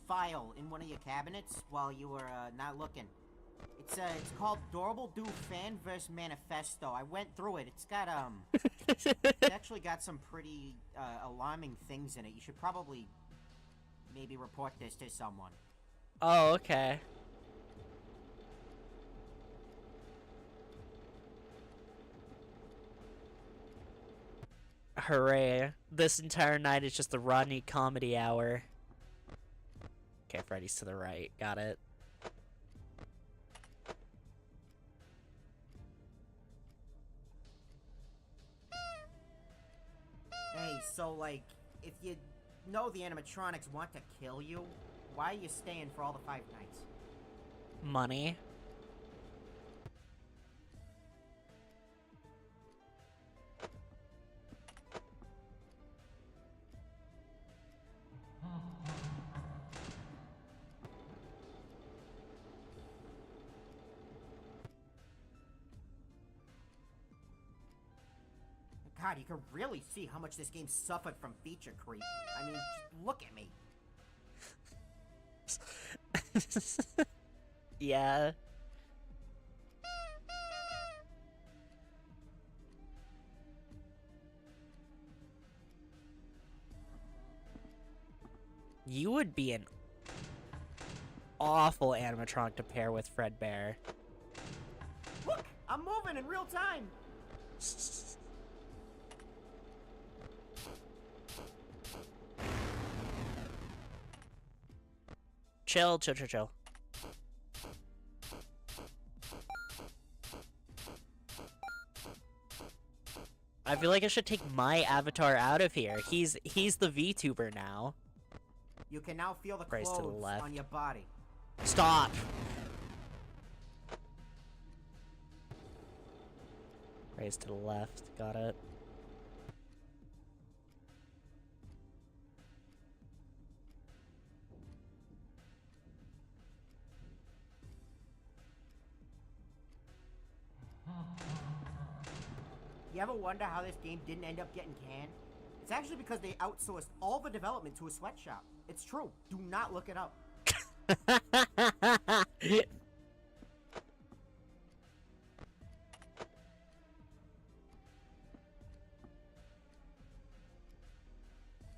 file in one of your cabinets while you were not looking. It's called Dorable Do Fan vs Manifesto. I went through it. It's got it's actually got some pretty alarming things in it. You should probably maybe report this to someone. Oh, okay. Hooray. This entire night is just the Rodney comedy hour. Okay, Freddy's to the right. Got it. Hey, so, like, if you know the animatronics want to kill you, why are you staying for all the 5 nights? Money. God, you can really see how much this game suffered from feature creep. I mean, just look at me. Yeah. You would be an awful animatronic to pair with Fredbear. Look, I'm moving in real time. Chill, chill, chill, chill. I feel like I should take my avatar out of here. He's the VTuber now. You can now feel the Raise to the clothes left. on your body. Stop. Raise to the left. Got it. You ever wonder how this game didn't end up getting canned? It's actually because they outsourced all the development to a sweatshop. It's true. Do not look it up.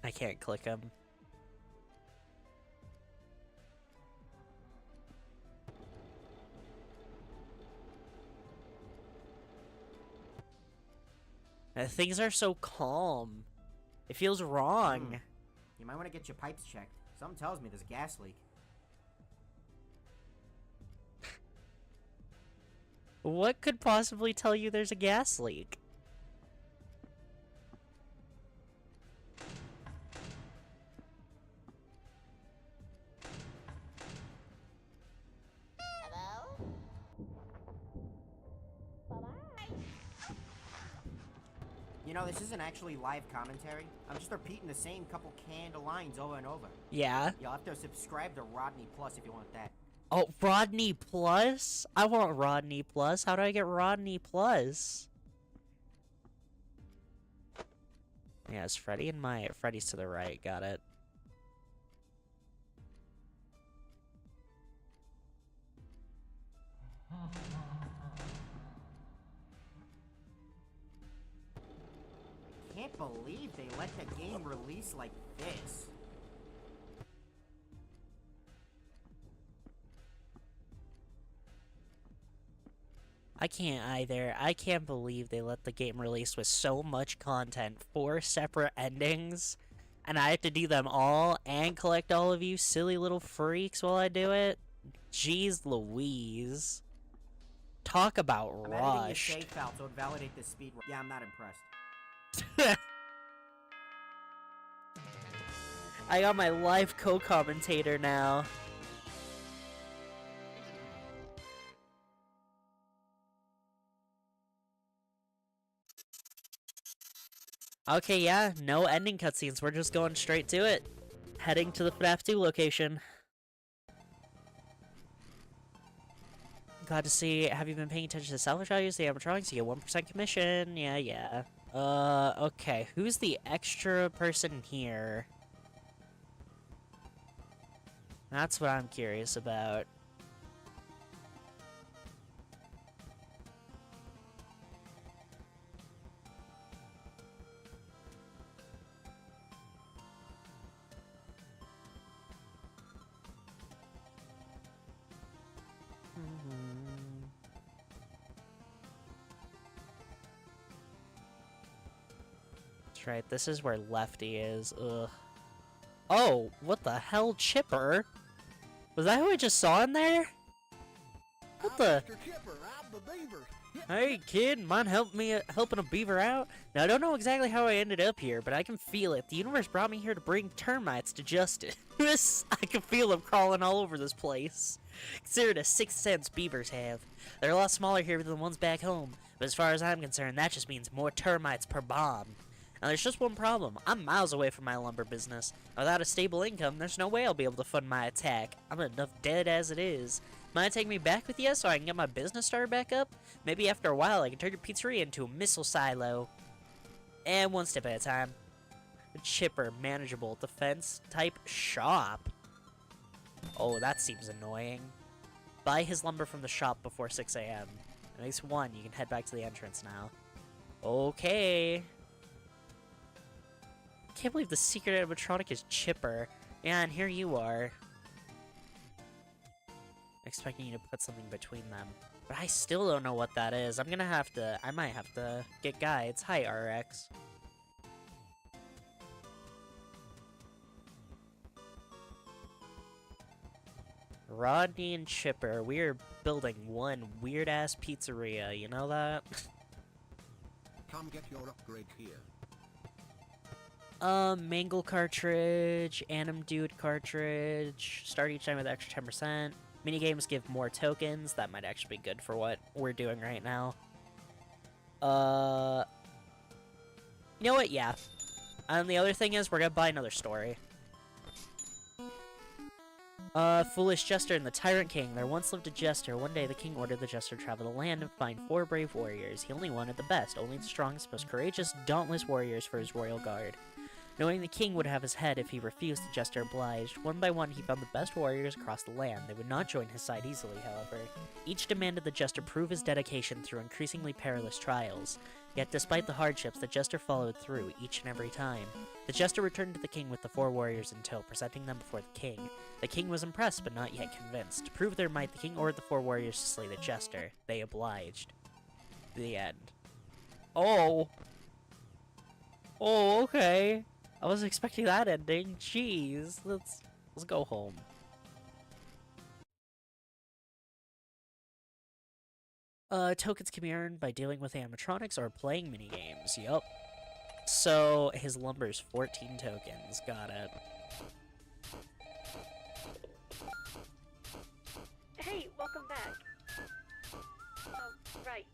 I can't click him. Things are so calm. It feels wrong. You might want to get your pipes checked. Something tells me there's a gas leak. What could possibly tell you there's a gas leak? You know, this isn't actually live commentary. I'm just repeating the same couple canned lines over and over. Yeah. You'll have to subscribe to Rodney Plus if you want that. Oh, Rodney Plus? I want Rodney Plus. How do I get Rodney Plus? Yeah, it's Freddy and Freddy's to the right. Got it. Can't believe they let the game release like this. I can't either. I can't believe they let the game release with so much content, 4 separate endings, and I have to do them all and collect all of you silly little freaks while I do it. Jeez Louise. Talk about I'm editing your rushed. save file so it validate the speed. Yeah, I'm not impressed. I got my live co-commentator now. Okay, yeah, no ending cutscenes. We're just going straight to it. Heading to the FNAF 2 location. Glad to see. Have you been paying attention to salvage values? The animatronics, you get 1% commission. Yeah. Okay. Who's the extra person here? That's what I'm curious about. right. This is where Lefty is. Ugh. Oh, what the hell, Chipper? Was that who I just saw in there? What the? Mr. Chipper, I'm the beaver. Hey kid, mind helping a beaver out? Now I don't know exactly how I ended up here, but I can feel it. The universe brought me here to bring termites to justice. I can feel them crawling all over this place. Consider it a sixth sense beavers have. They're a lot smaller here than the ones back home, but as far as I'm concerned, that just means more termites per bomb. Now there's just one problem. I'm miles away from my lumber business. Without a stable income, there's no way I'll be able to fund my attack. I'm enough dead as it is. Mind take me back with you so I can get my business started back up? Maybe after a while I can turn your pizzeria into a missile silo. And one step at a time. Chipper, manageable, defense type shop. Oh, that seems annoying. Buy his lumber from the shop before 6 a.m. At least one, you can head back to the entrance now. Okay. Can't believe the secret animatronic is Chipper. Yeah, and here you are. Expecting you to put something between them. But I still don't know what that is. I might have to get guides. Hi, RX. Rodney and Chipper, we're building one weird-ass pizzeria, you know that? Come get your upgrade here. Mangle cartridge, Anim Dude cartridge, start each time with extra 10%. Minigames give more tokens, that might actually be good for what we're doing right now. You know what, yeah. And the other thing is, we're gonna buy another story. Foolish Jester and the Tyrant King. There once lived a jester. One day the king ordered the jester to travel the land and find 4 brave warriors. He only wanted the best, only the strongest, most courageous, dauntless warriors for his royal guard. Knowing the king would have his head if he refused, the jester obliged. One by one, he found the best warriors across the land. They would not join his side easily, however. Each demanded the jester prove his dedication through increasingly perilous trials. Yet despite the hardships, the jester followed through each and every time. The jester returned to the king with the 4 warriors in tow, presenting them before the king. The king was impressed, but not yet convinced. To prove their might, the king ordered the 4 warriors to slay the jester. They obliged. The end. Oh! Oh, okay. I wasn't expecting that ending. Jeez, let's go home. Tokens can be earned by dealing with animatronics or playing minigames. Yup. So, his lumber's 14 tokens. Got it. Hey, welcome back. Right.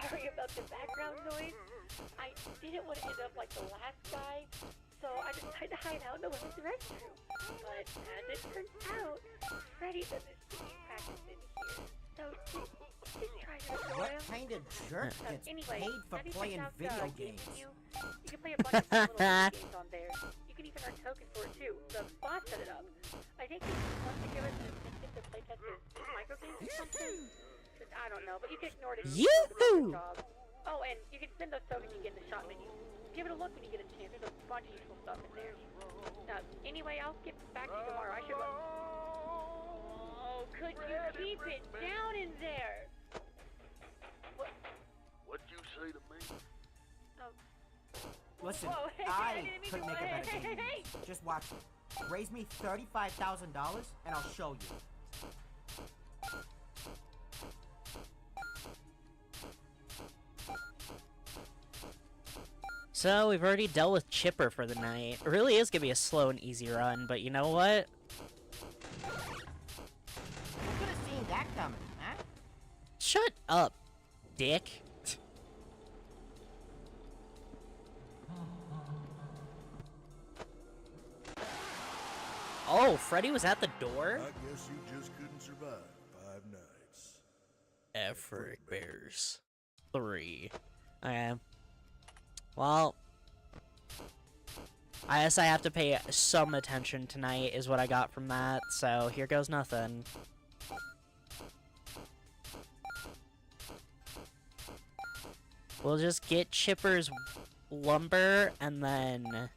Sorry about the background noise. I didn't want to end up like the last guy, so I decided to hide out in the women's restroom. But as it turns out, Freddy does his singing practice in here. So just try to enjoy What him. kind of jerk gets Anyway, paid for have you playing checked out video the game games? menu? You can play a bunch of fun little mini games on there. You can even earn tokens for it too. The boss set it up. I think he wants to give us an incentive to play test his micro games or something. I don't know, but you can ignore it if you do a job. Oh, and you can spend those tokens you get in the shop menu. Give it a look when you get a chance. There's a bunch of useful stuff in there. Anyway, I'll get back to you tomorrow. I should run. Oh, could you keep it down in there? What'd you say to me? Listen, Whoa, hey, I didn't mean couldn't to- make a better hey, game. hey, Just watch me. Raise me $35,000 and I'll show you. So, we've already dealt with Chipper for the night. It really is gonna be a slow and easy run, but you know what? Who could have seen that coming, huh? Shut up, dick. Oh, Freddy was at the door? I guess you just couldn't survive 5 nights. Effort Bears 3. Okay. Well, I guess I have to pay some attention tonight is what I got from that, so here goes nothing. We'll just get Chipper's lumber and then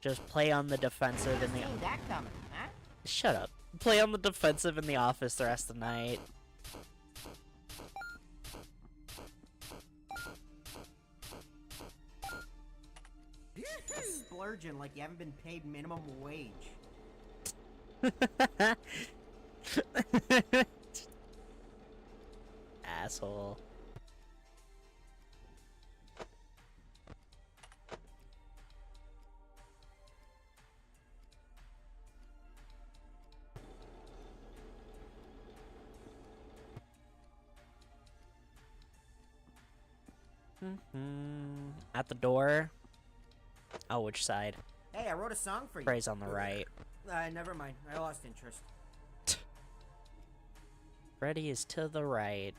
just play on the defensive in the... Seen that coming, huh? Shut up. Play on the defensive in the office the rest of the night. splurging like you haven't been paid minimum wage. Asshole. At the door. Oh, which side? Hey, I wrote a song for you. Freddy's on the right. Never mind. I lost interest. Freddy is to the right.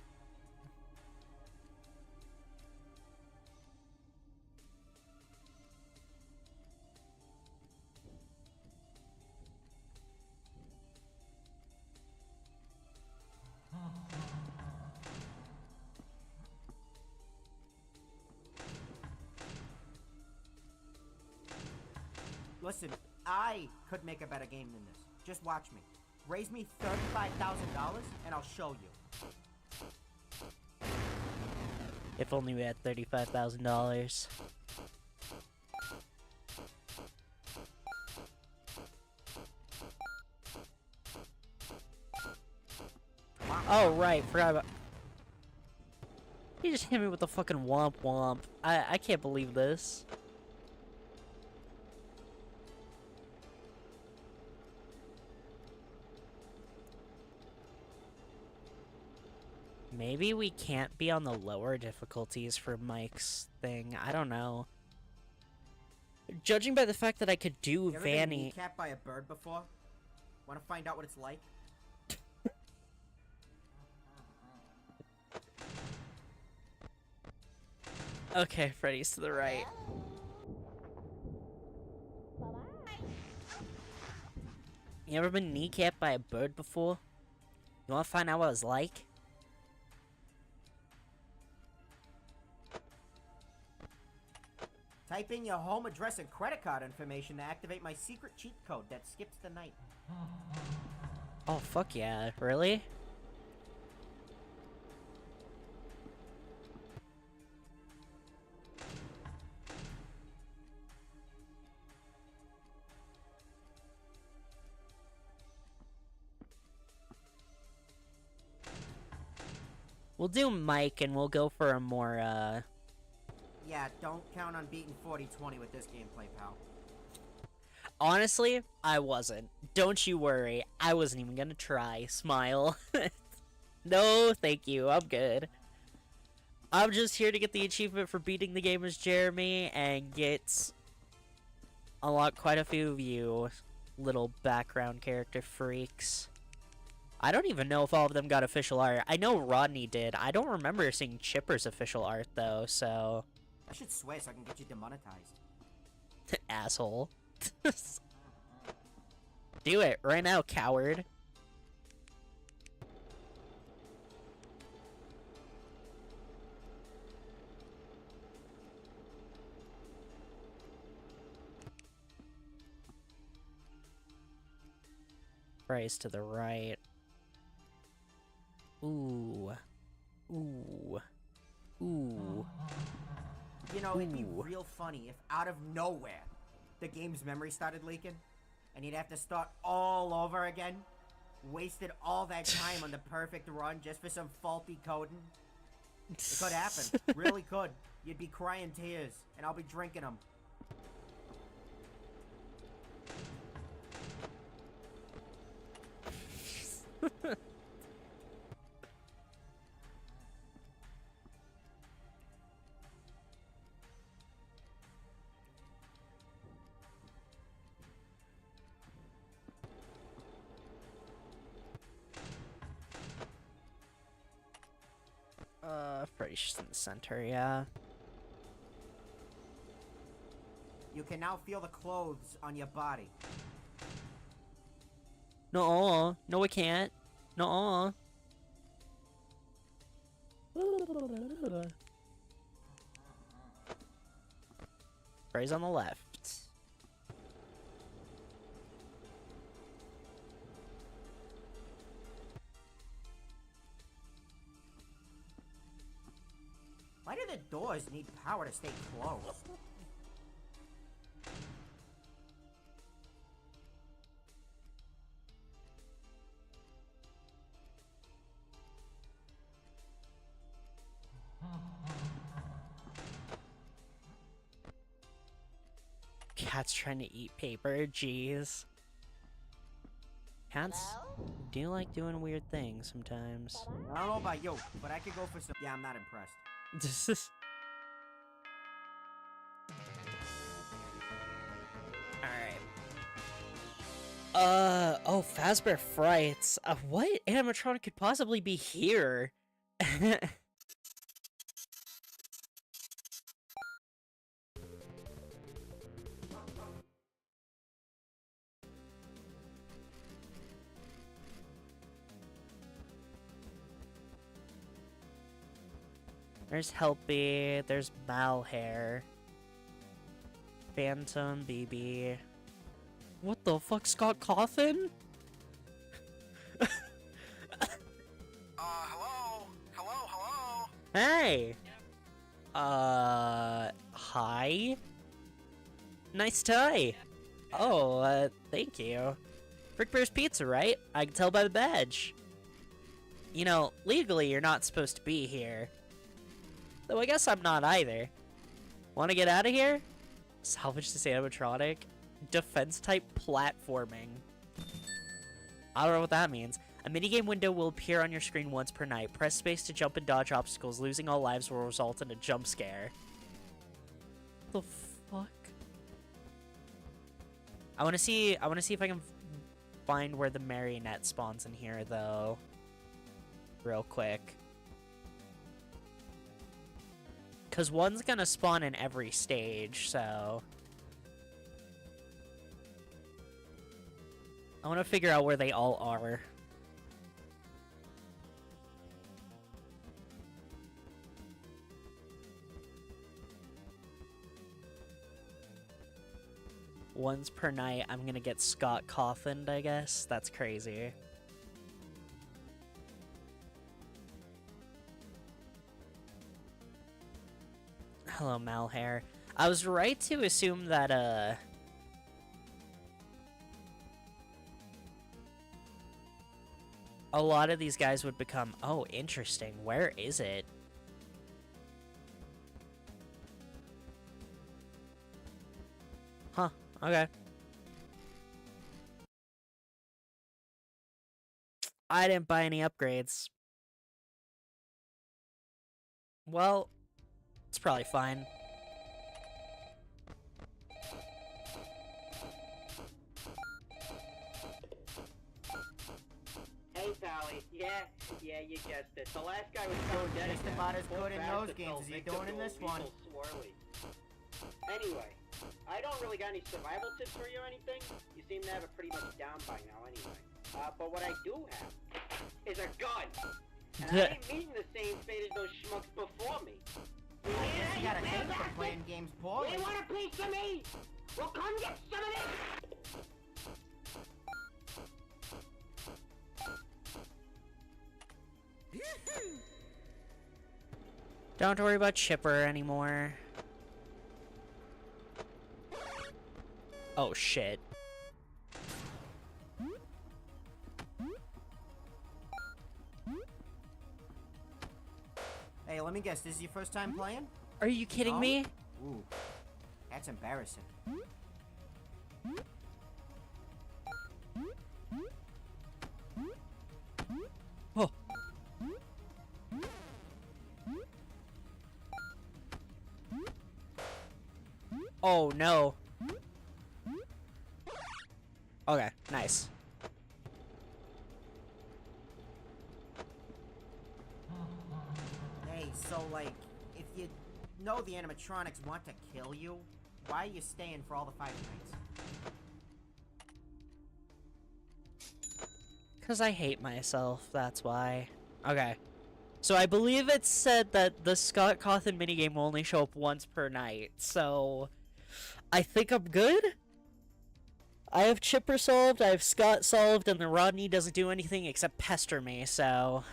Listen, I could make a better game than this. Just watch me. Raise me $35,000 and I'll show you. If only we had $35,000. Oh, right, forgot about... He just hit me with the fucking womp womp. I can't believe this. Maybe we can't be on the lower difficulties for Mike's thing. I don't know. Judging by the fact that I could do You ever been Vanny... kneecapped by a bird before? Want to find out what it's like? Okay, Freddy's to the right. You ever been kneecapped by a bird before? You wanna find out what it's like? Type in your home address and credit card information to activate my secret cheat code that skips the night. Oh, fuck yeah. Really? We'll do Mike and we'll go for a more, Yeah, don't count on beating 40-20 with this gameplay, pal. Honestly, I wasn't. Don't you worry. I wasn't even gonna try. Smile. No, thank you. I'm good. I'm just here to get the achievement for beating the game as Jeremy and unlock quite a few of you little background character freaks. I don't even know if all of them got official art. I know Rodney did. I don't remember seeing Chipper's official art, though, so... I should swear so I can get you demonetized. Asshole. Do it right now, coward. Price to the right. Ooh. Ooh. Ooh. You know, it'd be real funny if out of nowhere, the game's memory started leaking, and you'd have to start all over again. Wasted all that time on the perfect run just for some faulty coding. It could happen. Really could. You'd be crying tears, and I'll be drinking them. Freddy's just in the center, yeah. You can now feel the clothes on your body. No, no, we can't. No. Freddy's on the left. Why do the doors need power to stay closed? cat's trying to eat paper. Jeez. Cats do like doing weird things sometimes. I don't know about you, but I could go for some. Yeah, I'm not impressed. This is. Alright. Oh, Fazbear Frights. What animatronic could possibly be here? There's Helpy, there's Malhair, Phantom BB. What the fuck, Scott Cawthon? Hello? Hello? Hey! Hi? Nice tie! Oh, thank you. Frick Bear's Pizza, right? I can tell by the badge. You know, legally you're not supposed to be here. Though I guess I'm not either. Wanna get out of here? Salvage this animatronic? Defense-type platforming. I don't know what that means. A minigame window will appear on your screen once per night. Press space to jump and dodge obstacles. Losing all lives will result in a jump scare. The fuck? I wanna see if I can find where the marionette spawns in here, though. Real quick. Because one's gonna spawn in every stage, so... I want to figure out where they all are. Once per night, I'm gonna get Scott Cawthoned, I guess. That's crazy. Hello, Malhair. I was right to assume that, a lot of these guys would become... Oh, interesting. Where is it? Huh. Okay. I didn't buy any upgrades. Well, it's probably fine. Hey, Sally. Yeah, you guessed it. The last guy was so dead. Just about as good in those games as you're doing in this one. Anyway, I don't really got any survival tips for you or anything. You seem to have it pretty much down by now anyway. But what I do have is a gun. And I ain't meeting the same fate as those schmucks before me. I guess you got a taste for playing games poorly. They want a piece of me! Well, come get some of this! Don't have to worry about Chipper anymore. Oh, shit. Hey, let me guess, this is your first time playing? Are you kidding me? Ooh, that's embarrassing. Oh. Oh, no. Okay, nice. Hey, so, like, if you know the animatronics want to kill you, why are you staying for all the Five Nights? Because I hate myself, that's why. Okay. So I believe it said that the Scott Cawthon minigame will only show up once per night, so... I think I'm good? I have Chipper solved, I have Scott solved, and the Rodney doesn't do anything except pester me, so...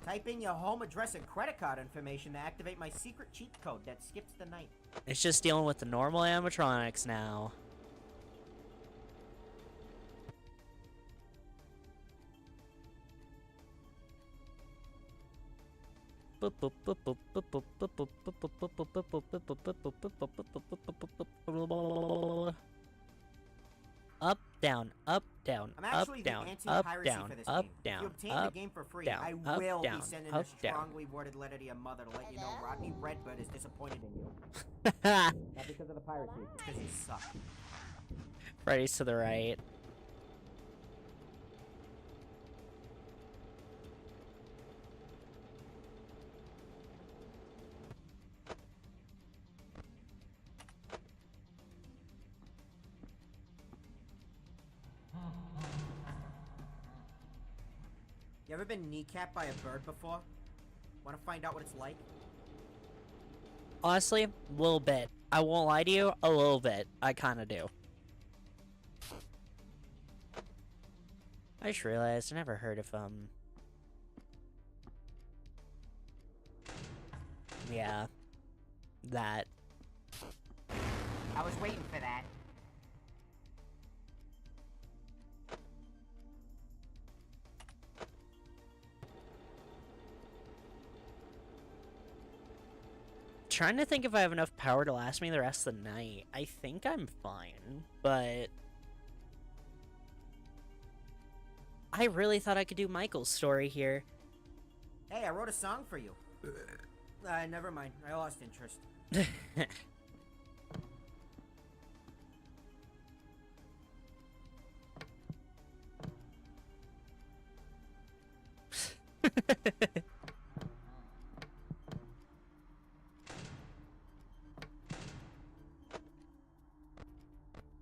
Type in your home address and credit card information to activate my secret cheat code that skips the night. It's just dealing with the normal animatronics now. Up, down, up, down, I'm up, actually down, the up, anti-piracy down, for this up, game. If down, you obtain up, the game for free, down, I up, will down, be sending up, a down. strongly worded letter to your mother to let you know Rodney Redbird is disappointed in you. Not because of the piracy, it's because you suck. Freddy's to the right. You ever been kneecapped by a bird before? Want to find out what it's like? Honestly, a little bit. I won't lie to you, a little bit. I kinda do. I just realized I never heard of, yeah. That. I was waiting for that. Trying to think if I have enough power to last me the rest of the night. I think I'm fine, but I really thought I could do Michael's story here. Hey, I wrote a song for you. Never mind. I lost interest.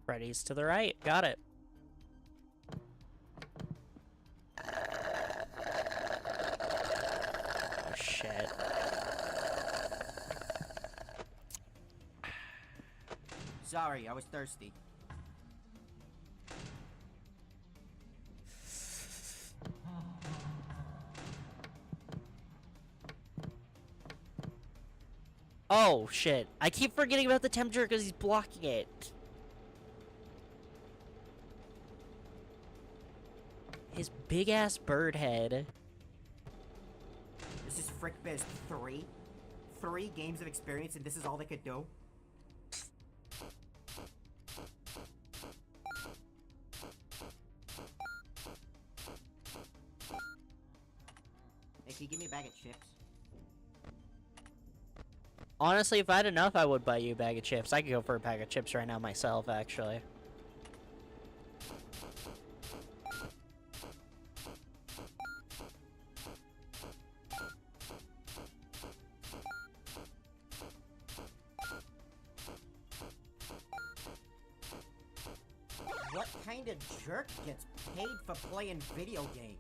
Freddy's to the right. Got it. Oh, shit. Sorry, I was thirsty. Oh, shit. I keep forgetting about the temperature because he's blocking it. His big-ass bird head. This is FrickBiz 3? 3 games of experience and this is all they could do? Hey, can you give me a bag of chips? Honestly, if I had enough, I would buy you a bag of chips. I could go for a bag of chips right now myself, actually. What kind of jerk gets paid for playing video games?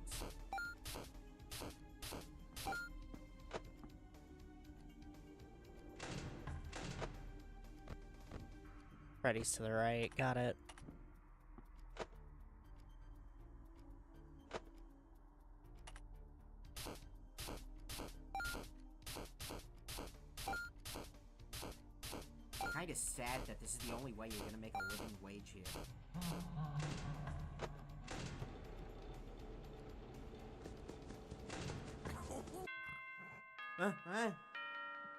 Freddy's to the right. Got it. Kinda sad that this is the only way you're gonna make a living wage here.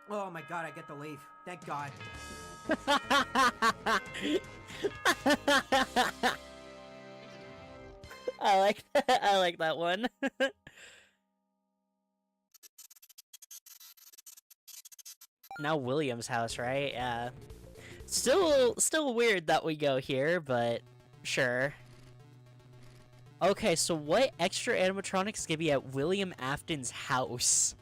Oh my god, I get to leave. Thank god. I like that. I like that one. Now William's house, right? Yeah. Still weird that we go here, but sure. Okay, so what extra animatronics can be at William Afton's house?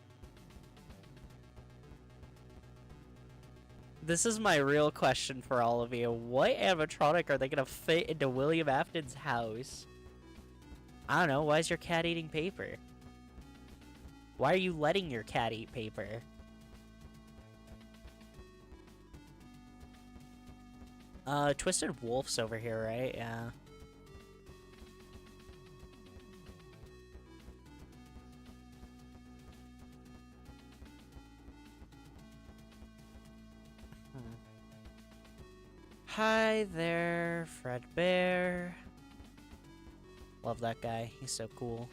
This is my real question for all of you. What animatronic are they gonna fit into William Afton's house? I don't know. Why is your cat eating paper? Why are you letting your cat eat paper? Twisted Wolf's over here, right? Yeah. Hi there, Fredbear. Love that guy. He's so cool.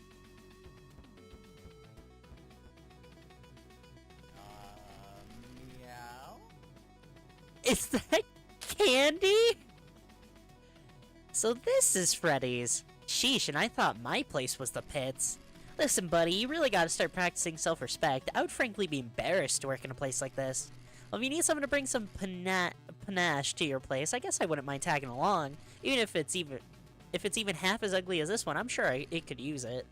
Is that candy? So this is Freddy's. Sheesh, and I thought my place was the pits. Listen, buddy, you really gotta start practicing self-respect. I would frankly be embarrassed to work in a place like this. Well, if you need someone to bring some panache to your place, I guess I wouldn't mind tagging along. Even if it's even half as ugly as this one, I'm sure it could use it.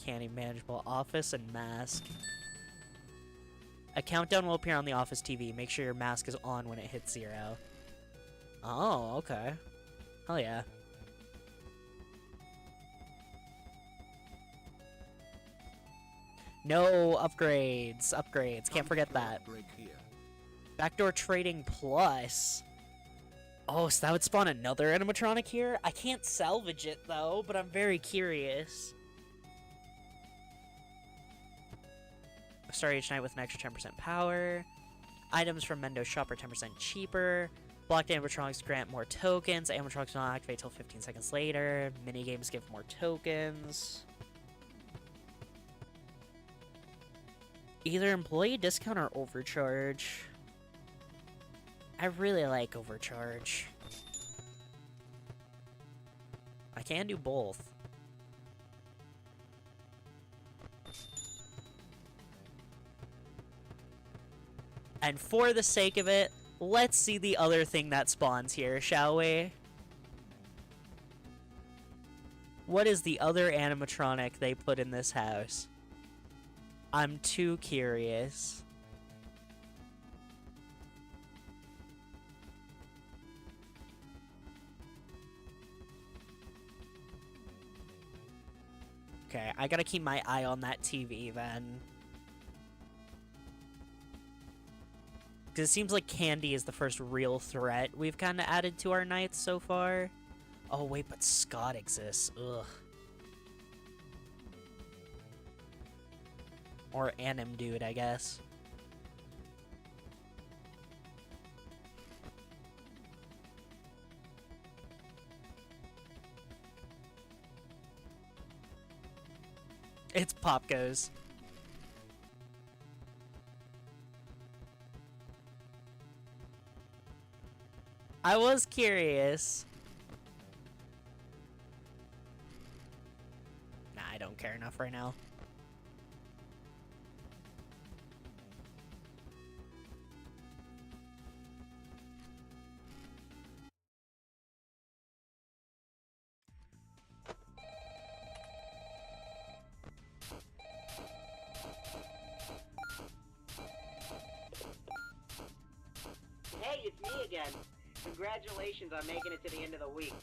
Candy manageable office and mask. A countdown will appear on the office TV. Make sure your mask is on when it hits 0. Oh, okay. Hell yeah. No upgrades. Upgrades. Can't forget that. Backdoor Trading Plus. Oh, so that would spawn another animatronic here? I can't salvage it, though, but I'm very curious. Start each night with an extra 10% power. Items from Mendo's shop are 10% cheaper. Blocked animatronics grant more tokens. Animatronics don't activate till 15 seconds later. Minigames give more tokens. Either employee discount or overcharge. I really like overcharge. I can do both. And for the sake of it, let's see the other thing that spawns here, shall we? What is the other animatronic they put in this house? I'm too curious. Okay, I gotta keep my eye on that TV then. Because it seems like Candy is the first real threat we've kind of added to our nights so far. Oh wait, but Scott exists. Ugh. Or Anim Dude, I guess. It's Pop Goes. I was curious. Nah, I don't care enough right now. Hey, it's me again. Congratulations on making it to the end of the week.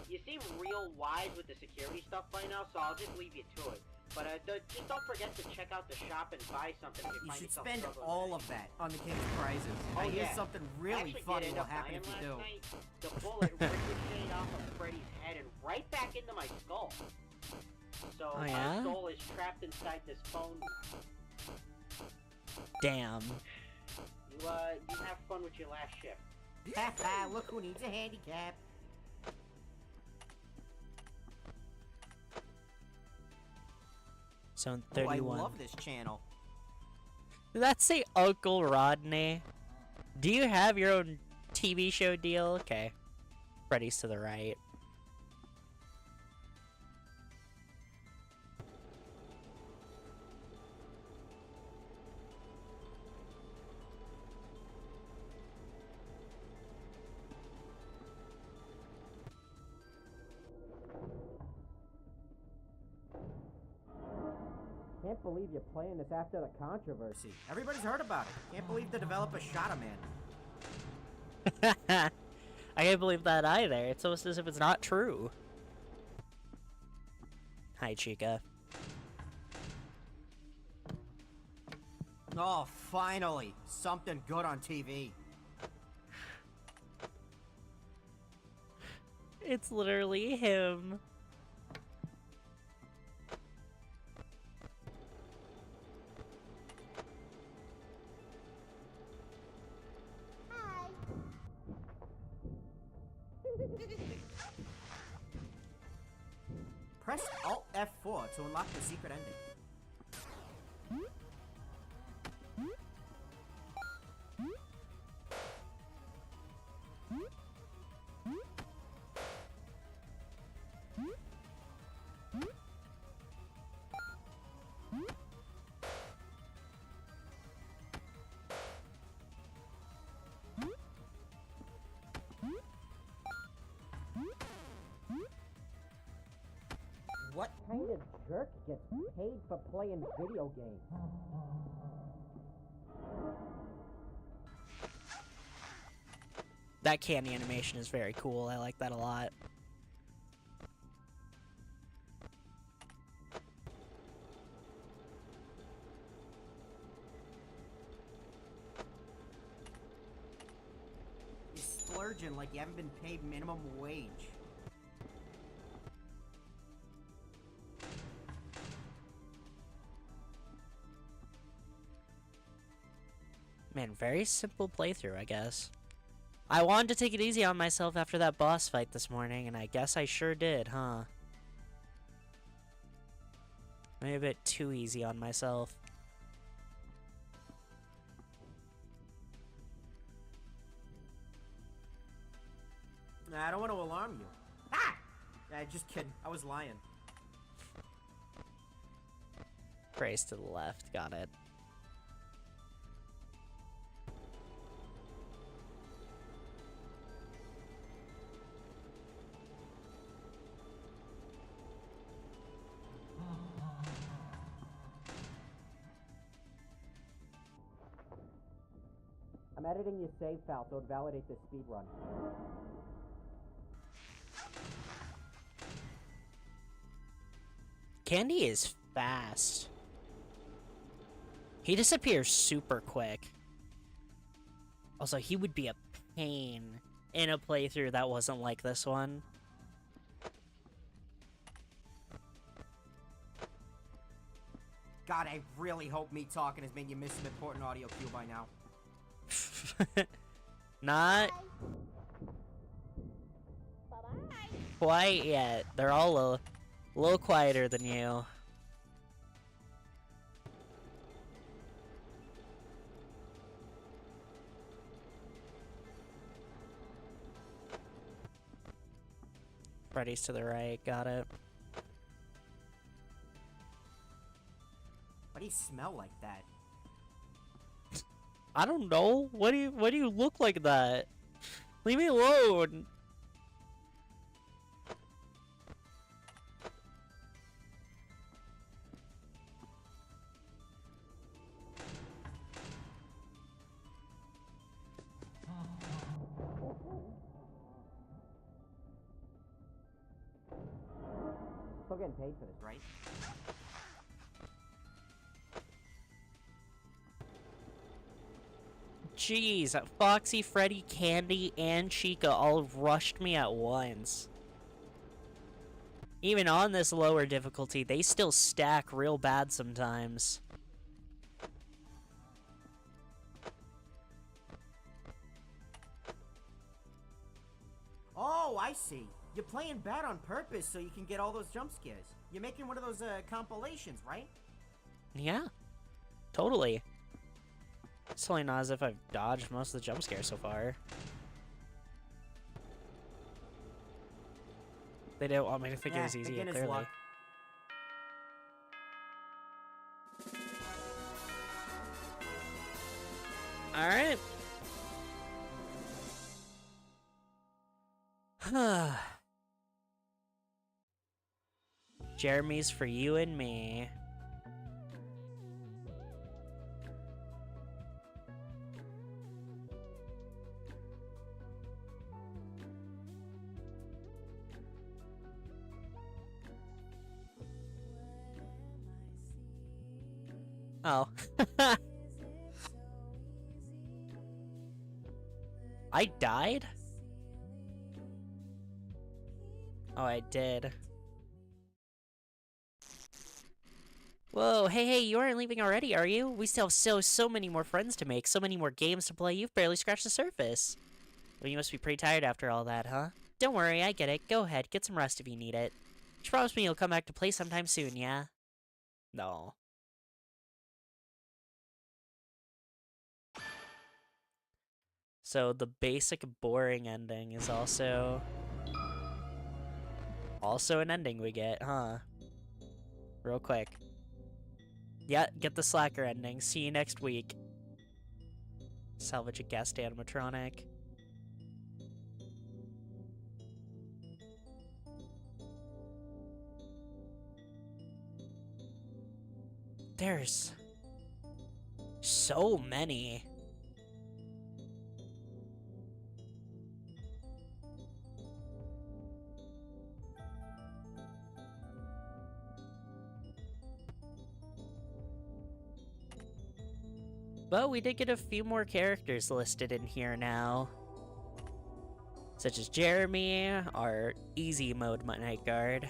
You seem real wise with the security stuff by now, so I'll just leave you to it. But just don't forget to check out the shop and buy something if you You find should yourself spend struggling. all of that on the king's prizes. Oh, I hear yeah. something I really actually funny did end will up happen buying if you last do. night. The bullet ricocheted off of Freddy's head and right back into my skull. So Oh, my yeah? soul is trapped inside this phone. Damn. You have fun with your last shift. Haha, look who needs a handicap. So Oh, I 31. love this channel. Did that say Uncle Rodney? Do you have your own TV show deal? Okay. Freddy's to the right. Can't believe you're playing this after the controversy. Everybody's heard about it. Can't believe the developer shot a man. I can't believe that either. It's almost as if it's not true. Hi, Chica. Oh, finally! Something good on TV. It's literally him. Press Alt F4 to unlock the secret ending. What kind of jerk gets paid for playing video games? That candy animation is very cool. I like that a lot. You're splurging like you haven't been paid minimum wage. Man, very simple playthrough, I guess. I wanted to take it easy on myself after that boss fight this morning, and I guess I sure did, huh? Maybe a bit too easy on myself. Nah, I don't want to alarm you. Ah! Just kidding. I was lying. Praise to the left, got it. I'm editing your save file so it validates the speed run. Candy is fast. He disappears super quick. Also, he would be a pain in a playthrough that wasn't like this one. God, I really hope me talking has made you miss some important audio cue by now. Not quite yet. They're all a little quieter than you. Freddy's to the right, got it. Why do you smell like that? I don't know. What do you look like that? Leave me alone. Still getting paid for this, right? Jeez, Foxy, Freddy, Candy, and Chica all rushed me at once. Even on this lower difficulty, they still stack real bad sometimes. Oh, I see. You're playing bad on purpose so you can get all those jump scares. You're making one of those compilations, right? Yeah, totally. It's totally not as if I've dodged most of the jump scares so far. They didn't want me to think it was easy, beginner's clearly. luck. Alright. Jeremy's for you and me. Oh. I died? Oh, I did. Whoa, hey, you aren't leaving already, are you? We still have so many more friends to make, so many more games to play, you've barely scratched the surface. Well, you must be pretty tired after all that, huh? Don't worry, I get it. Go ahead, get some rest if you need it. Just promise me you'll come back to play sometime soon, yeah? No. So the basic boring ending is also an ending we get, huh? Real quick. Yeah, get the slacker ending. See you next week. Salvage a guest animatronic. There's so many. But we did get a few more characters listed in here now. Such as Jeremy, our easy mode night guard.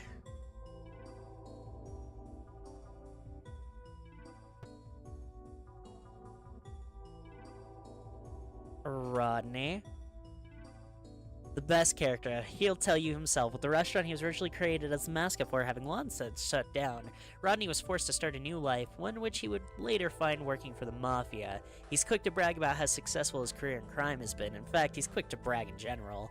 Rodney. The best character. He'll tell you himself. With the restaurant he was originally created as a mascot for having long since shut down, Rodney was forced to start a new life, one which he would later find working for the Mafia. He's quick to brag about how successful his career in crime has been. In fact, he's quick to brag in general.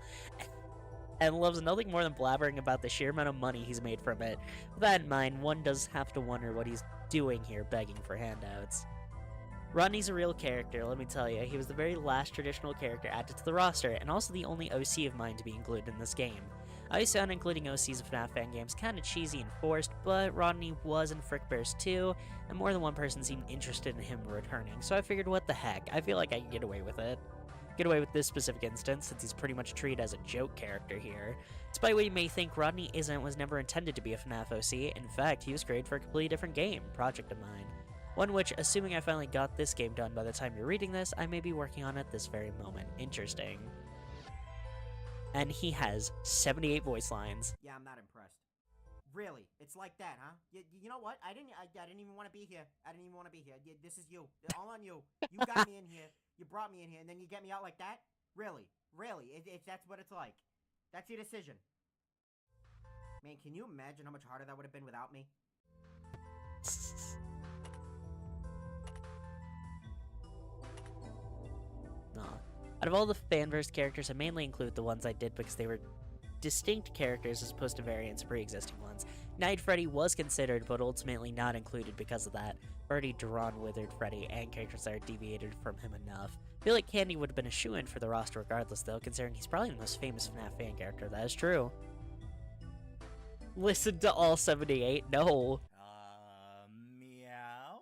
And loves nothing more than blabbering about the sheer amount of money he's made from it. With that in mind, one does have to wonder what he's doing here begging for handouts. Rodney's a real character, let me tell you. He was the very last traditional character added to the roster, and also the only OC of mine to be included in this game. I used to found including OCs of FNAF fan games kinda cheesy and forced, but Rodney was in Frick Bears 2, and more than one person seemed interested in him returning, so I figured what the heck, I feel like I can get away with it. Get away with this specific instance, since he's pretty much treated as a joke character here. Despite what you may think, Rodney was never intended to be a FNAF OC. In fact, he was created for a completely different game, project of mine. One which, assuming I finally got this game done by the time you're reading this, I may be working on at this very moment. Interesting. And he has 78 voice lines. Yeah, I'm not impressed. Really? It's like that, huh? You know what? I didn't even want to be here. I didn't even want to be here. This is you. All on you. You got me in here. You brought me in here, and then you get me out like that? Really? Really? That's what it's like. That's your decision. Man, can you imagine how much harder that would have been without me? Out of all the Fanverse characters, I mainly include the ones I did because they were distinct characters as opposed to variants of pre-existing ones. Night Freddy was considered, but ultimately not included because of that. I've already drawn Withered Freddy and characters that are deviated from him enough. I feel like Candy would have been a shoo-in for the roster regardless though, considering he's probably the most famous FNAF fan character. That is true. Listen to all 78? No. Meow?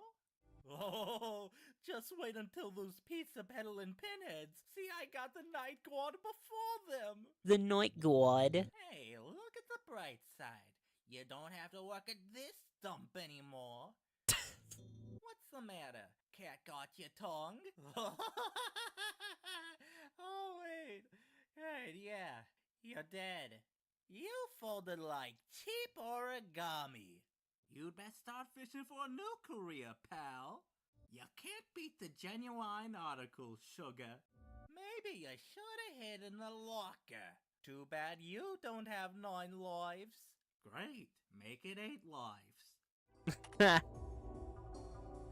Oh, just wait until those pizza peddling pinheads see I got the Night Guard before them. The Night Guard. Hey, look at the bright side. You don't have to work at this dump anymore. What's the matter? Cat got your tongue? Oh, wait. Right, yeah. You're dead. You folded like cheap origami. You'd best start fishing for a new career, pal. You can't beat the genuine articles, sugar. Maybe you should have hid in the locker. Too bad you don't have 9 lives. Great, make it 8 lives.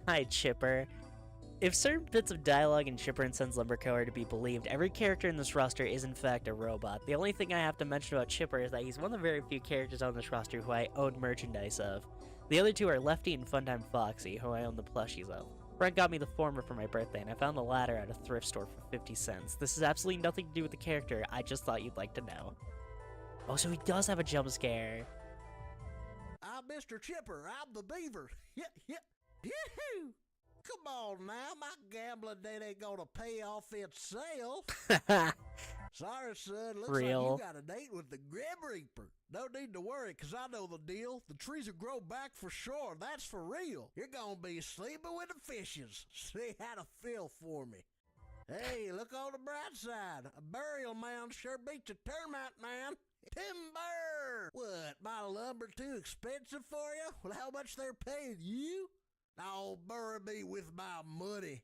Hi, Chipper. If certain bits of dialogue in Chipper and Sons Lumber Co. are to be believed, every character in this roster is in fact a robot. The only thing I have to mention about Chipper is that he's one of the very few characters on this roster who I own merchandise of. The other two are Lefty and Funtime Foxy, who I own the plushies of. Brent got me the former for my birthday, and I found the latter at a thrift store for 50 cents. This has absolutely nothing to do with the character, I just thought you'd like to know. Oh, so he does have a jump scare. I'm Mr. Chipper, I'm the beaver. Yoo-hoo! Come on now, my gambling debt ain't gonna pay off itself. Sorry, son, looks Real. like you got a date with the Grim Reaper. No need to worry, 'cause I know the deal. The trees will grow back for sure, that's for real. You're gonna be sleeping with the fishes. See how to feel for me. Hey, look on the bright side. A burial mound sure beats a termite man. Timber! What, my lumber too expensive for you? Well, how much they're paying you? Oh, bury me with my money.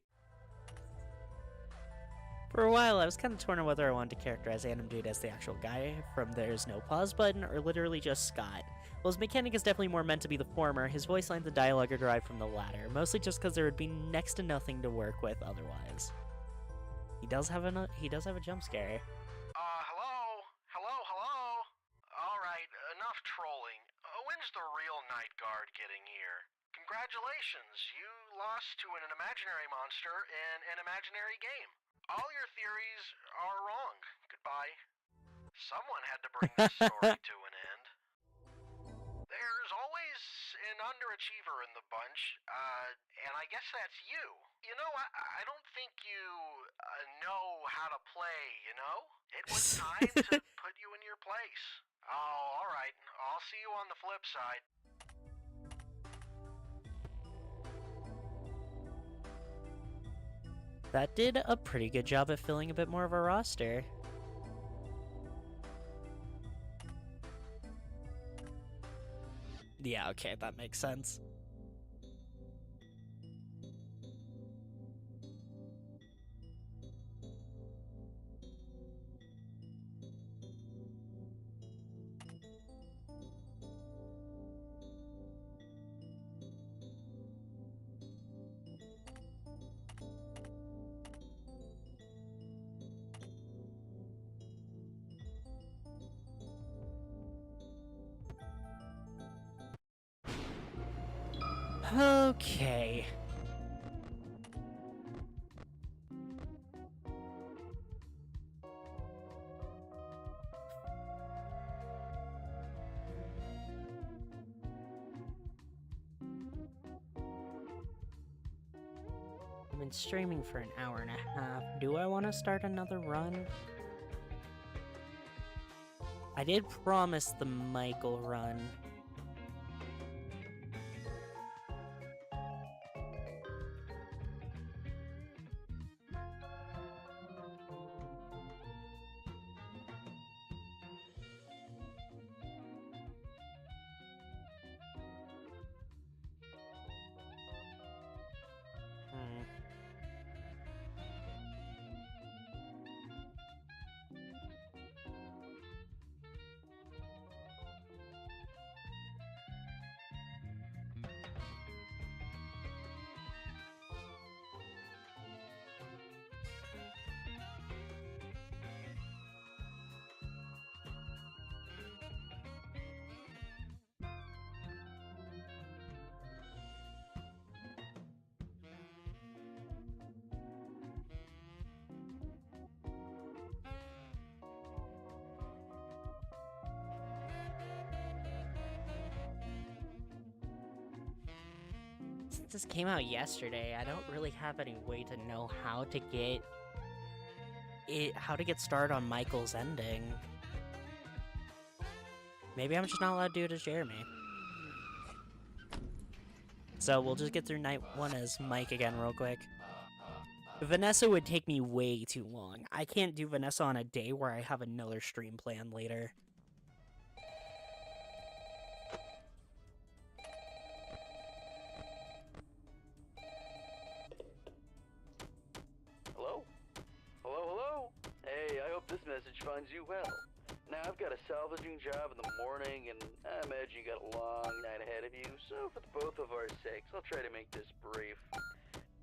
For a while, I was kind of torn on whether I wanted to characterize Adam Dude as the actual guy from There's No Pause Button, or literally just Scott. While his mechanic is definitely more meant to be the former, his voice lines and dialogue are derived from the latter, mostly just because there would be next to nothing to work with otherwise. He does have a jump scare. Hello? Alright, enough trolling. When's the real Night Guard getting here? Congratulations, you lost to an imaginary monster in an imaginary game. All your theories are wrong. Goodbye. Someone had to bring this story to an end. There's always an underachiever in the bunch, and I guess that's you. You know, I don't think you know how to play, you know? It was time to put you in your place. Oh, alright. I'll see you on the flip side. That did a pretty good job at filling a bit more of a roster. Yeah, okay, that makes sense. Okay. I've been streaming for an hour and a half. Do I want to start another run? I did promise the Michael run. Since this came out yesterday, I don't really have any way to know how to get started on Michael's ending. Maybe I'm just not allowed to do it as Jeremy. So we'll just get through night 1 as Mike again real quick. Vanessa would take me way too long. I can't do Vanessa on a day where I have another stream planned later. Hello? Hello, hello? Hey, I hope this message finds you well. Now, I've got a salvaging job in the morning, and I imagine you got a long night ahead of you, so for the both of our sakes, I'll try to make this brief.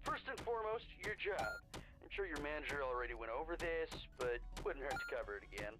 First and foremost, your job. I'm sure your manager already went over this, but wouldn't hurt to cover it again.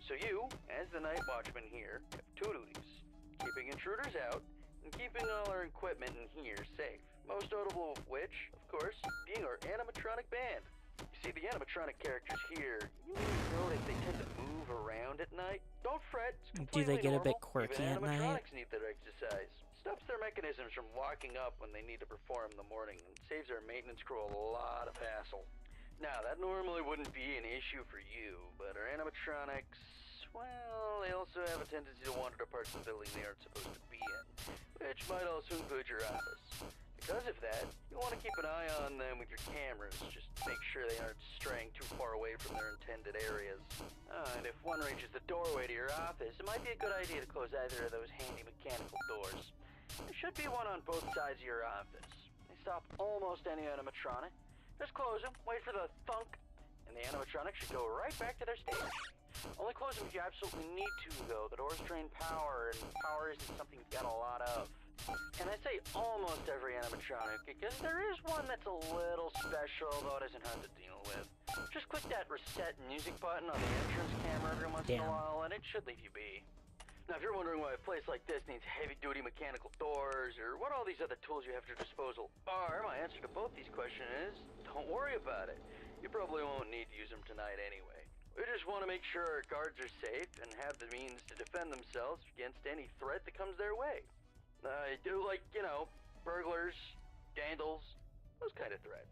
So you, as the night watchman here, have 2 duties. Keeping intruders out, and keeping all our equipment in here safe. Most notable of which, of course, being our animatronic band. You see, the animatronic characters here, you may know that they tend to move around at night. Don't fret, it's Do they completely get a bit normal. quirky Even at night? animatronics need their exercise. Stops their mechanisms from locking up when they need to perform in the morning, and saves our maintenance crew a lot of hassle. Now, that normally wouldn't be an issue for you, but our animatronics, well, they also have a tendency to wander to parts of the building they aren't supposed to be in, which might also include your office. Because of that, you want to keep an eye on them with your cameras, just make sure they aren't straying too far away from their intended areas. And if one reaches the doorway to your office, it might be a good idea to close either of those handy mechanical doors. There should be one on both sides of your office. They stop almost any animatronic. Just close them, wait for the thunk, and the animatronic should go right back to their stage. Only close them if you absolutely need to, though. The doors drain power, and power isn't something you've got a lot of. And I say almost every animatronic, because there is one that's a little special, though it isn't hard to deal with. Just click that reset music button on the entrance camera every once in a while, and it should leave you be. Now, if you're wondering why a place like this needs heavy-duty mechanical doors, or what all these other tools you have at your disposal are, my answer to both these questions is, don't worry about it. You probably won't need to use them tonight anyway. We just want to make sure our guards are safe and have the means to defend themselves against any threat that comes their way. They do, like, you know, burglars, vandals, those kind of threats.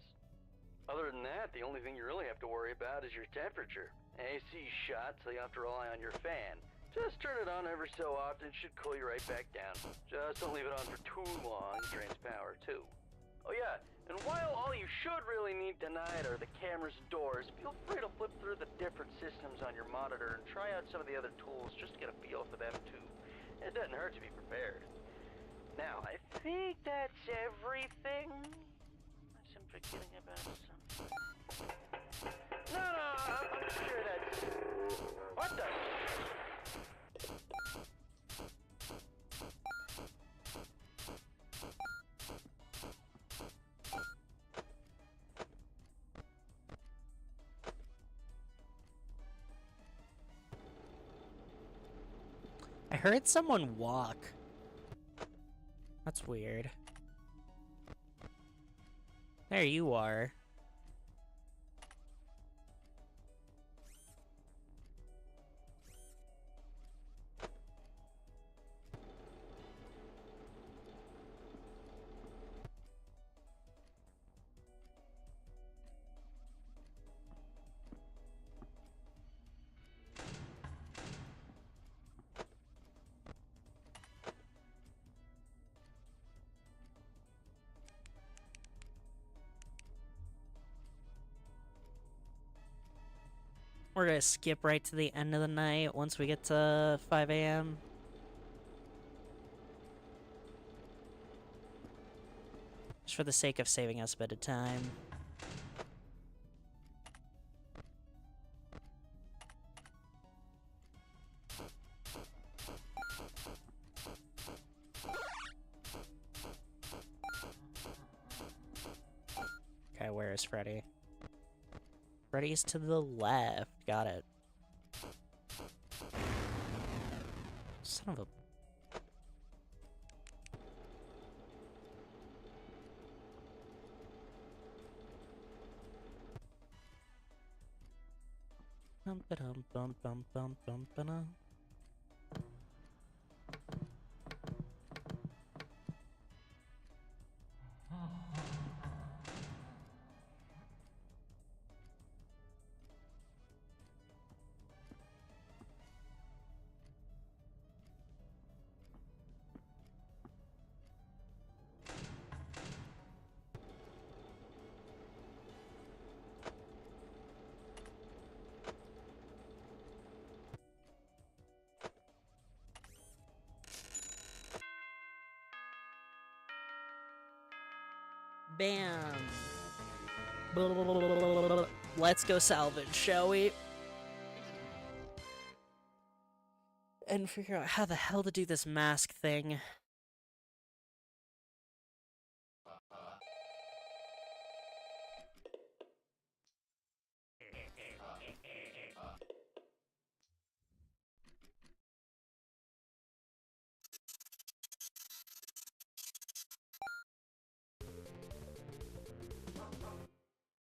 Other than that, the only thing you really have to worry about is your temperature. AC shot, so you have to rely on your fan. Just turn it on every so often, it should cool you right back down. Just don't leave it on for too long, it drains power too. Oh yeah, and while all you should really need tonight are the cameras and doors, feel free to flip through the different systems on your monitor and try out some of the other tools just to get a feel for them too. It doesn't hurt to be prepared. Now, I think that's everything. Unless I'm forgetting about something. No, I'm sure that's... What the... I heard someone walk. That's weird. There you are. We're gonna skip right to the end of the night once we get to 5 a.m. Just for the sake of saving us a bit of time. Okay, where is Freddy? Freddy's to the left. Got it. Son of a... Bum ba dum bum bum bum bum ba dum. Bam. Let's go salvage, shall we? And figure out how the hell to do this mask thing.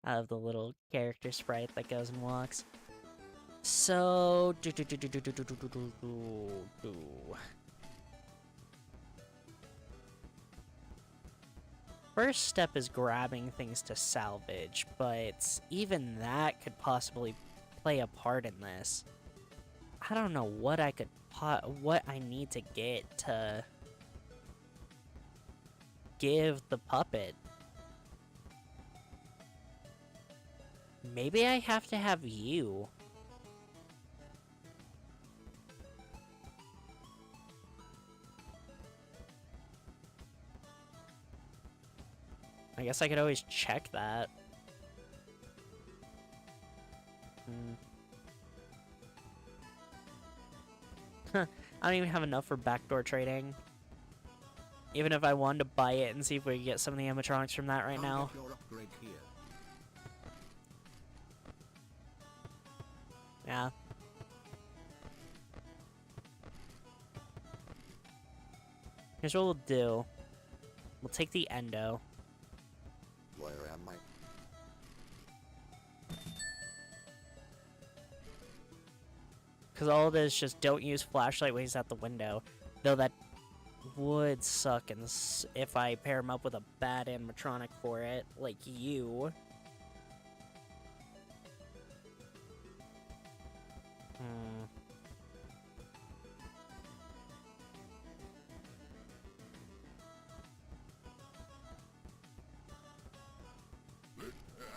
I have the little character sprite that goes and walks. So, first step is grabbing things to salvage, but even that could possibly play a part in this. I don't know what I could what I need to get to give the puppet. Maybe I have to have you. I guess I could always check that. I don't even have enough for backdoor trading. Even if I wanted to buy it and see if we could get some of the animatronics from that right now. Yeah. Here's what we'll do. We'll take the endo. Where am I? Because all it is just don't use flashlight when he's at the window. Though that would suck if I pair him up with a bad animatronic for it, like you.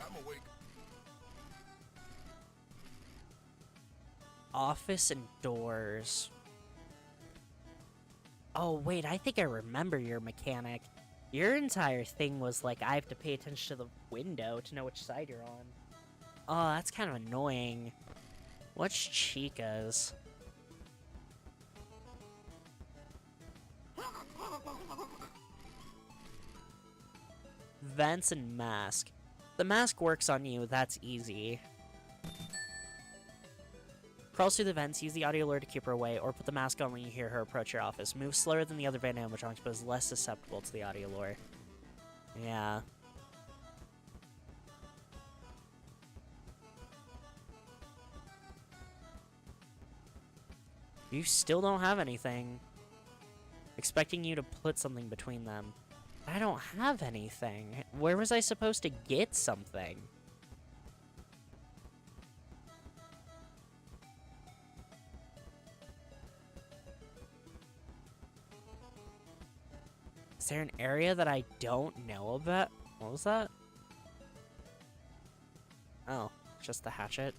I'm awake. Office and doors. Oh, wait, I think I remember your mechanic. Your entire thing was like, I have to pay attention to the window to know which side you're on. Oh, that's kind of annoying. What's Chica's? Vents and mask. The mask works on you, that's easy. Crawls through the vents, use the audio lure to keep her away, or put the mask on when you hear her approach your office. Moves slower than the other Van animatronics, but is less susceptible to the audio lure. Yeah. You still don't have anything. Expecting you to put something between them. I don't have anything. Where was I supposed to get something? Is there an area that I don't know about? What was that? Oh, just the hatchet.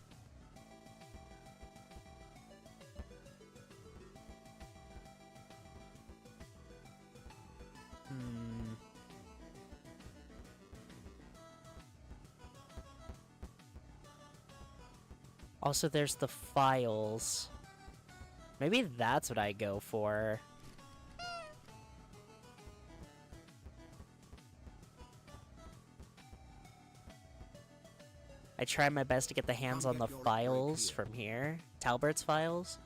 Also, there's the files. Maybe that's what I go for. I try my best to get the hands on the files from here. Talbert's files.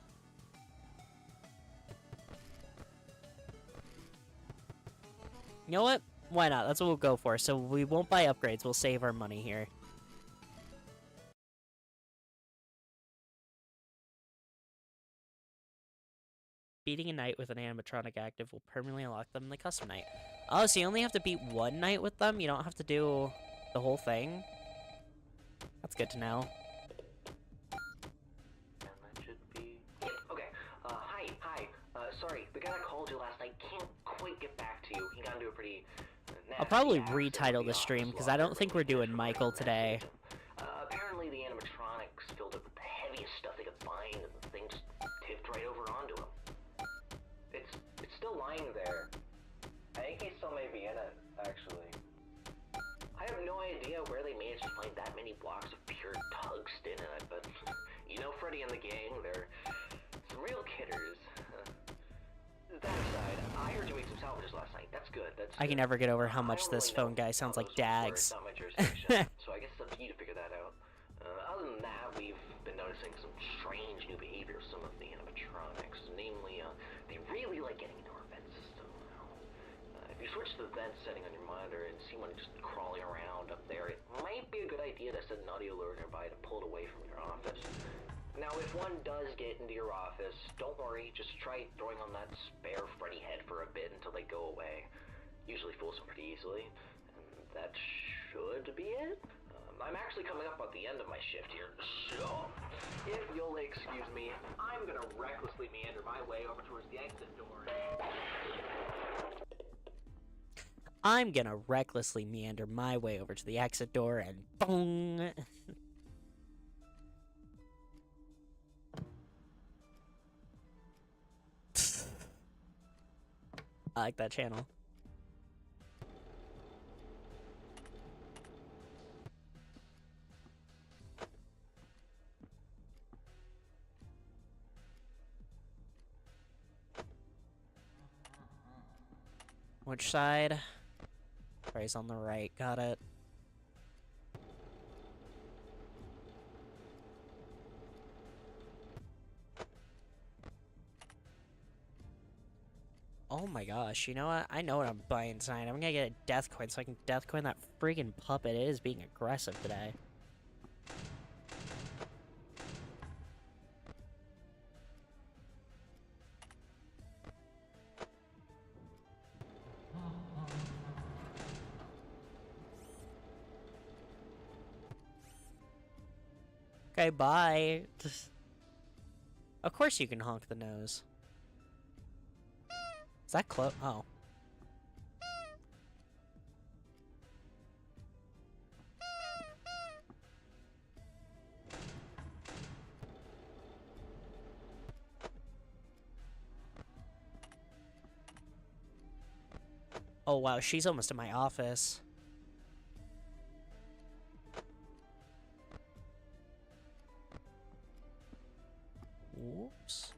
You know what? Why not? That's what we'll go for. So we won't buy upgrades. We'll save our money here. Beating a knight with an animatronic active will permanently unlock them in the custom night. Oh, so you only have to beat one night with them? You don't have to do the whole thing? That's good to know. And that should be... Yep, okay. Hi. Sorry, the guy that called you last night can't quite get back to you. He got into a pretty... I'll probably retitle the stream, because I don't think we're doing Michael today. Apparently the animatronics filled up with the heaviest stuff they could find, and the thing just tipped right over onto him. It's still lying there. I think he still may be in it, actually. I have no idea where they managed to find that many blocks of pure tungsten in it, but you know Freddy and the gang, they're some real kidders. That aside, I heard you made some salvages last night. That's good. I can never get over how much this phone guy sounds like Dags. It's not my jurisdiction, so I guess it's up to you to figure that out. Other than that, we've been noticing some strange new behavior of some of the animatronics. Namely, they really like getting into our vent system. If you switch the vent setting on your monitor and see one just crawling around up there, it might be a good idea to set an audio lure nearby to pull it away from your office. Now, if one does get into your office, don't worry, just try throwing on that spare Freddy head for a bit until they go away. Usually fools them pretty easily, and that should be it. I'm actually coming up at the end of my shift here, so if you'll excuse me, I'm gonna recklessly meander my way over towards the exit door. I'm gonna recklessly meander my way over to the exit door and boom. I like that channel. Which side? Ray's on the right, got it. Oh my gosh, you know what? I know what I'm buying tonight. I'm gonna get a death coin so I can death coin that freaking puppet. It is being aggressive today. Okay, bye. Of course you can honk the nose. Is that close? Oh. Oh wow, she's almost in my office. Whoops.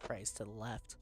Fries to the left.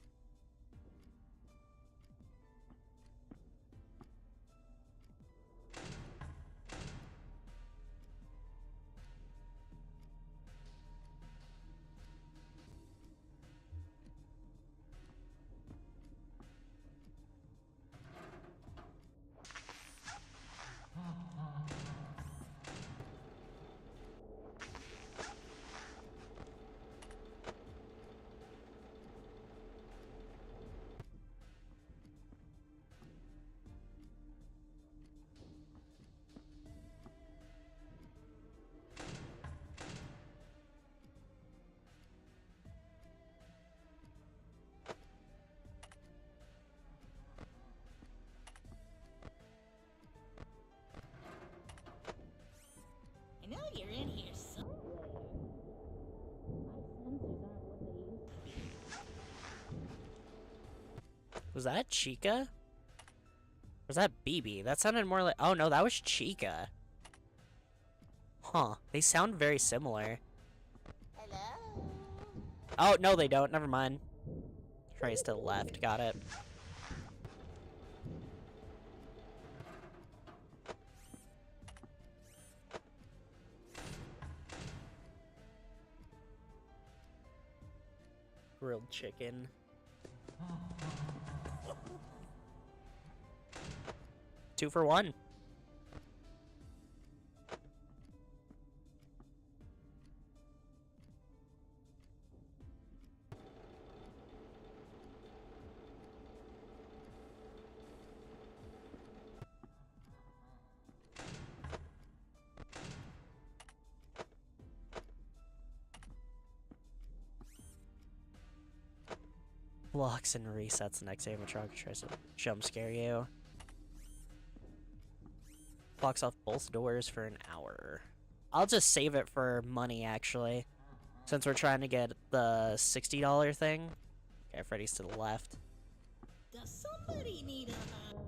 I know you're in here somewhere. My sensors aren't what they used to be. Was that Chica? Or was that BB? That sounded more like... Oh no, that was Chica. Huh. They sound very similar. Hello? Oh, no they don't. Never mind. Trace to the left. Got it. Grilled chicken. 2 for 1. Locks and resets the next animatronic tries to jump scare you. Blocks off both doors for an hour. I'll just save it for money, actually. Since we're trying to get the $60 thing. Okay, Freddy's to the left. Does somebody need a hug?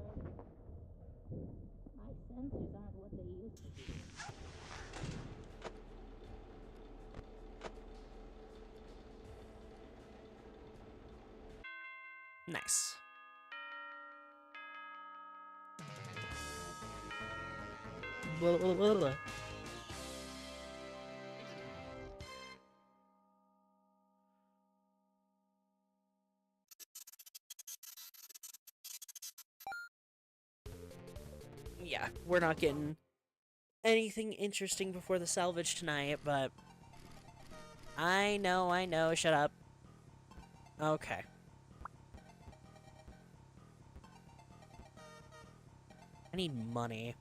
My sensors aren't what they used to be. Nice. Blah, blah, blah, blah. Yeah, we're not getting anything interesting before the salvage tonight, but I know, shut up. Okay. I need money.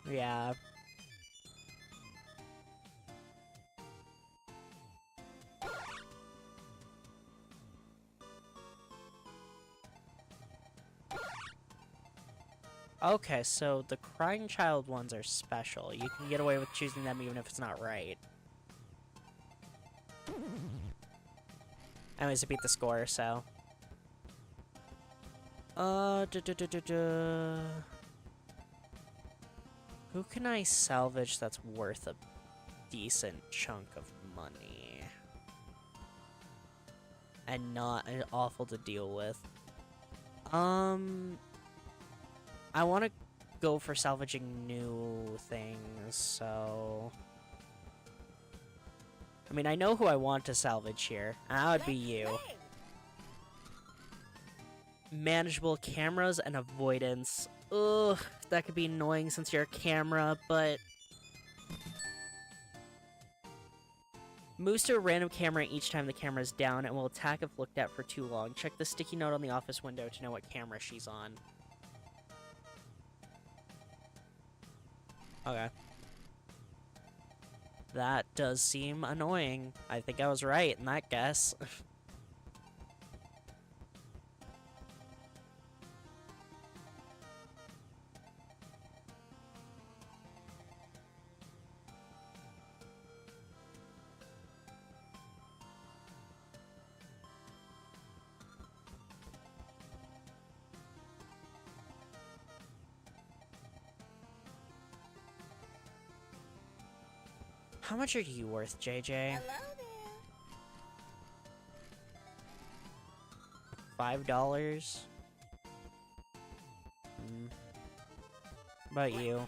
Yeah. Okay, so the crying child ones are special. You can get away with choosing them even if it's not right. Anyways, I beat the score, so... Who can I salvage that's worth a decent chunk of money? And not awful to deal with. I want to go for salvaging new things, so... I mean, I know who I want to salvage here, and that would be you. Manageable cameras and avoidance. Ugh, that could be annoying since you're a camera, but... Moves to a random camera each time the camera is down and will attack if looked at for too long. Check the sticky note on the office window to know what camera she's on. Okay. That does seem annoying. I think I was right in that guess. How much are you worth, JJ? $5? About you?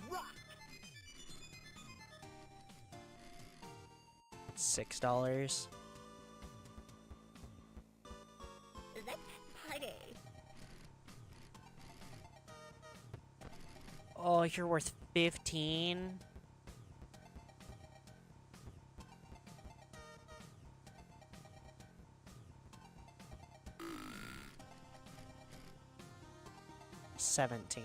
$6? Let's party. Oh, you're worth 15? $17.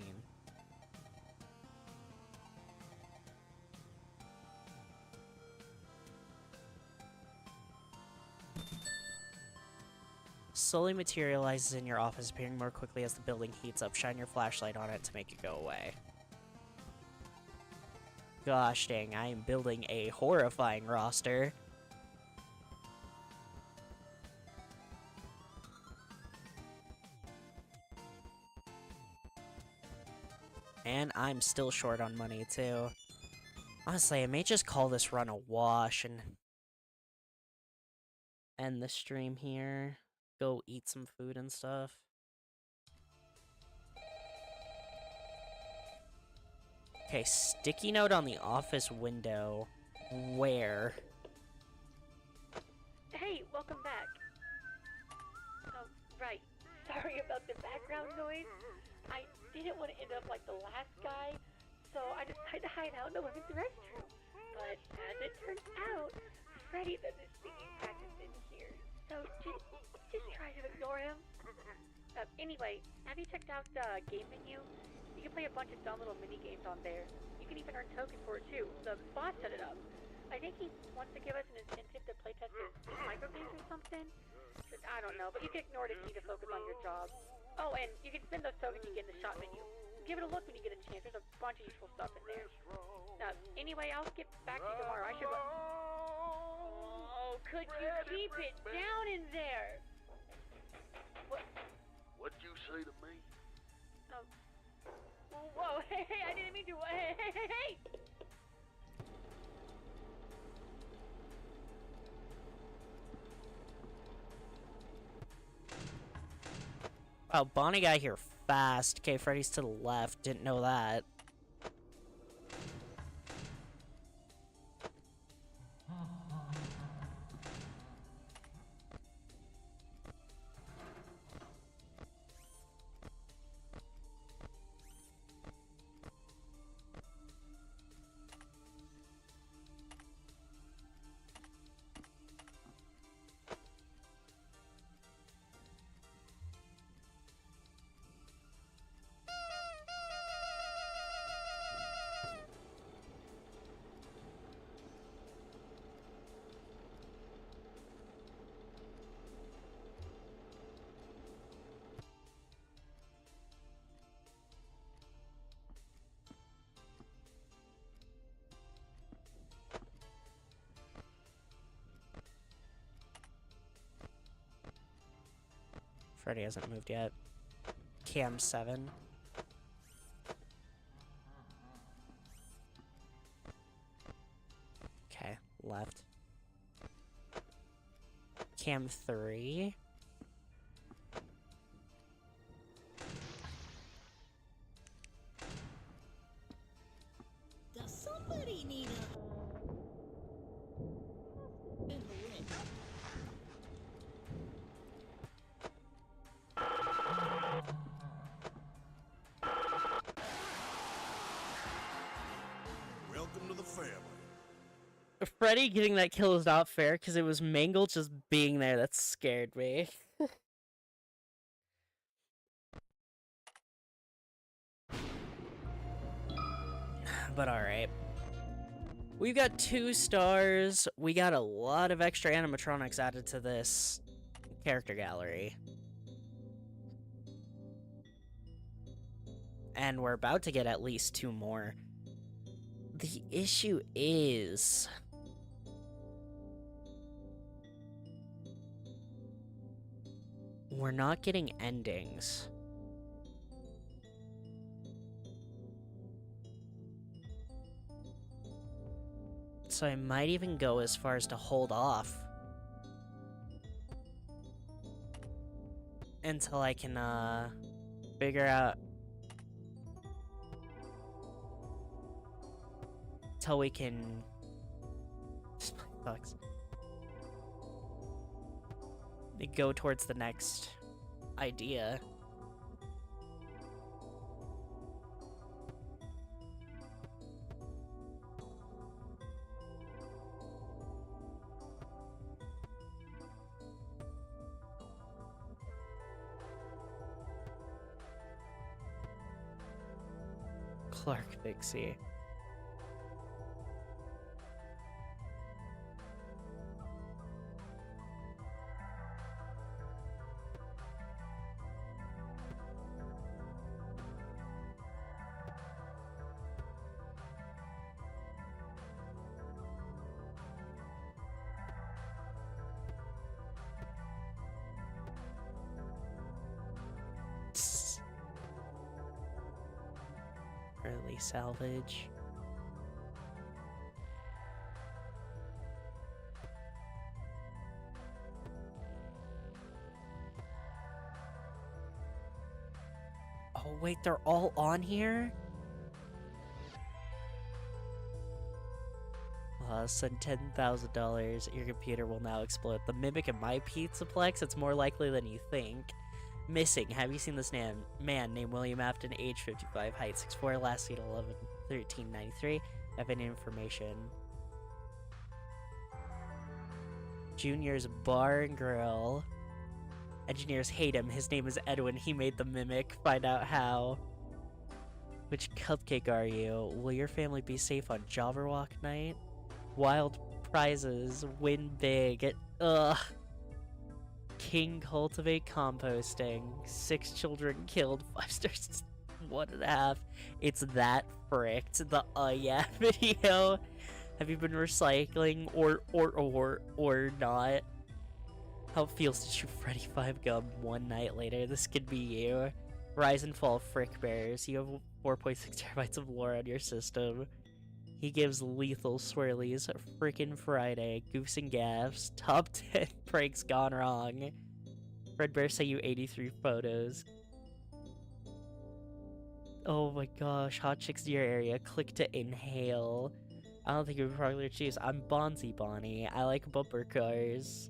Slowly materializes in your office, appearing more quickly as the building heats up. Shine your flashlight on it to make it go away. Gosh dang, I am building a horrifying roster. And I'm still short on money, too. Honestly, I may just call this run a wash and end the stream here. Go eat some food and stuff. Okay, sticky note on the office window. Where? Hey, welcome back. Oh, right. Sorry about the background noise. I didn't want to end up like the last guy, so I decided to hide out in the women's restroom. But as it turns out, Freddy does his singing practice in here, so just try to ignore him. Anyway, have you checked out the game menu? You can play a bunch of dumb little mini games on there. You can even earn tokens for it too. The boss set it up. I think he wants to give us an incentive to playtest his micro games or something. I don't know, but you can ignore it if you need to focus on your job. Oh, and you can spend those tokens you get in the shop menu. Give it a look when you get a chance. There's a bunch of useful stuff in there. Anyway, I'll get back to you tomorrow. I should. Oh, could you keep it down in there? What? What'd you say to me? Whoa, hey, I didn't mean to. Hey! Wow, Bonnie got here fast. Okay, Freddy's to the left. Didn't know that. Freddy hasn't moved yet. Cam 7. Okay, left. Cam 3. Does somebody need a... Welcome to the family. Freddy getting that kill is not fair because it was Mangle just being there that scared me. But alright. We've got 2 stars. We got a lot of extra animatronics added to this character gallery. And we're about to get at least 2 more. The issue is... we're not getting endings. So I might even go as far as to hold off until I can figure out, till we can go towards the next idea. Clark Pixie. Early salvage. Oh wait, they're all on here? Send $10,000. Your computer will now explode. The Mimic in my Pizzaplex? It's more likely than you think. Missing. Have you seen this man named William Afton, age 55, height 6'4", last seen 11/13/93? Have any information? Junior's Bar and Grill. Engineers hate him. His name is Edwin. He made the Mimic. Find out how. Which cupcake are you? Will your family be safe on Jabberwock night? Wild prizes. Win big. Ugh. King Cultivate Composting. 6 children killed. 5 stars. 1.5. It's that fricked. The yeah video. Have you been recycling or not? How it feels to shoot Freddy 5 Gum one night later. This could be you. Rise and fall Frick Bears. You have 4.6 terabytes of lore on your system. He gives lethal swirlies. Frickin' Friday. Goofs and gaffs. Top 10 pranks gone wrong. Fredbear sent you 83 photos. Oh my gosh. Hot chicks in your area. Click to inhale. I don't think it would probably choose. I'm Bonzi Bonnie. I like bumper cars.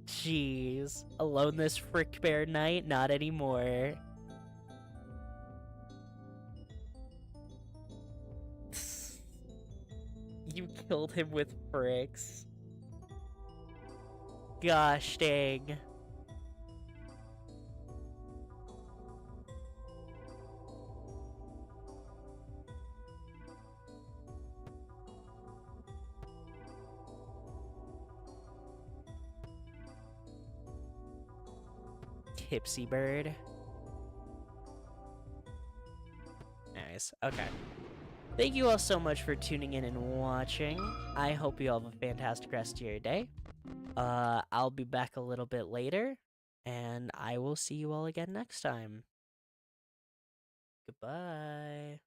Jeez. Alone this Frick Bear night? Not anymore. You killed him with fricks. Gosh dang. Tipsy bird. Nice. Okay. Thank you all so much for tuning in and watching. I hope you all have a fantastic rest of your day. I'll be back a little bit later And I will see you all again next time. Goodbye.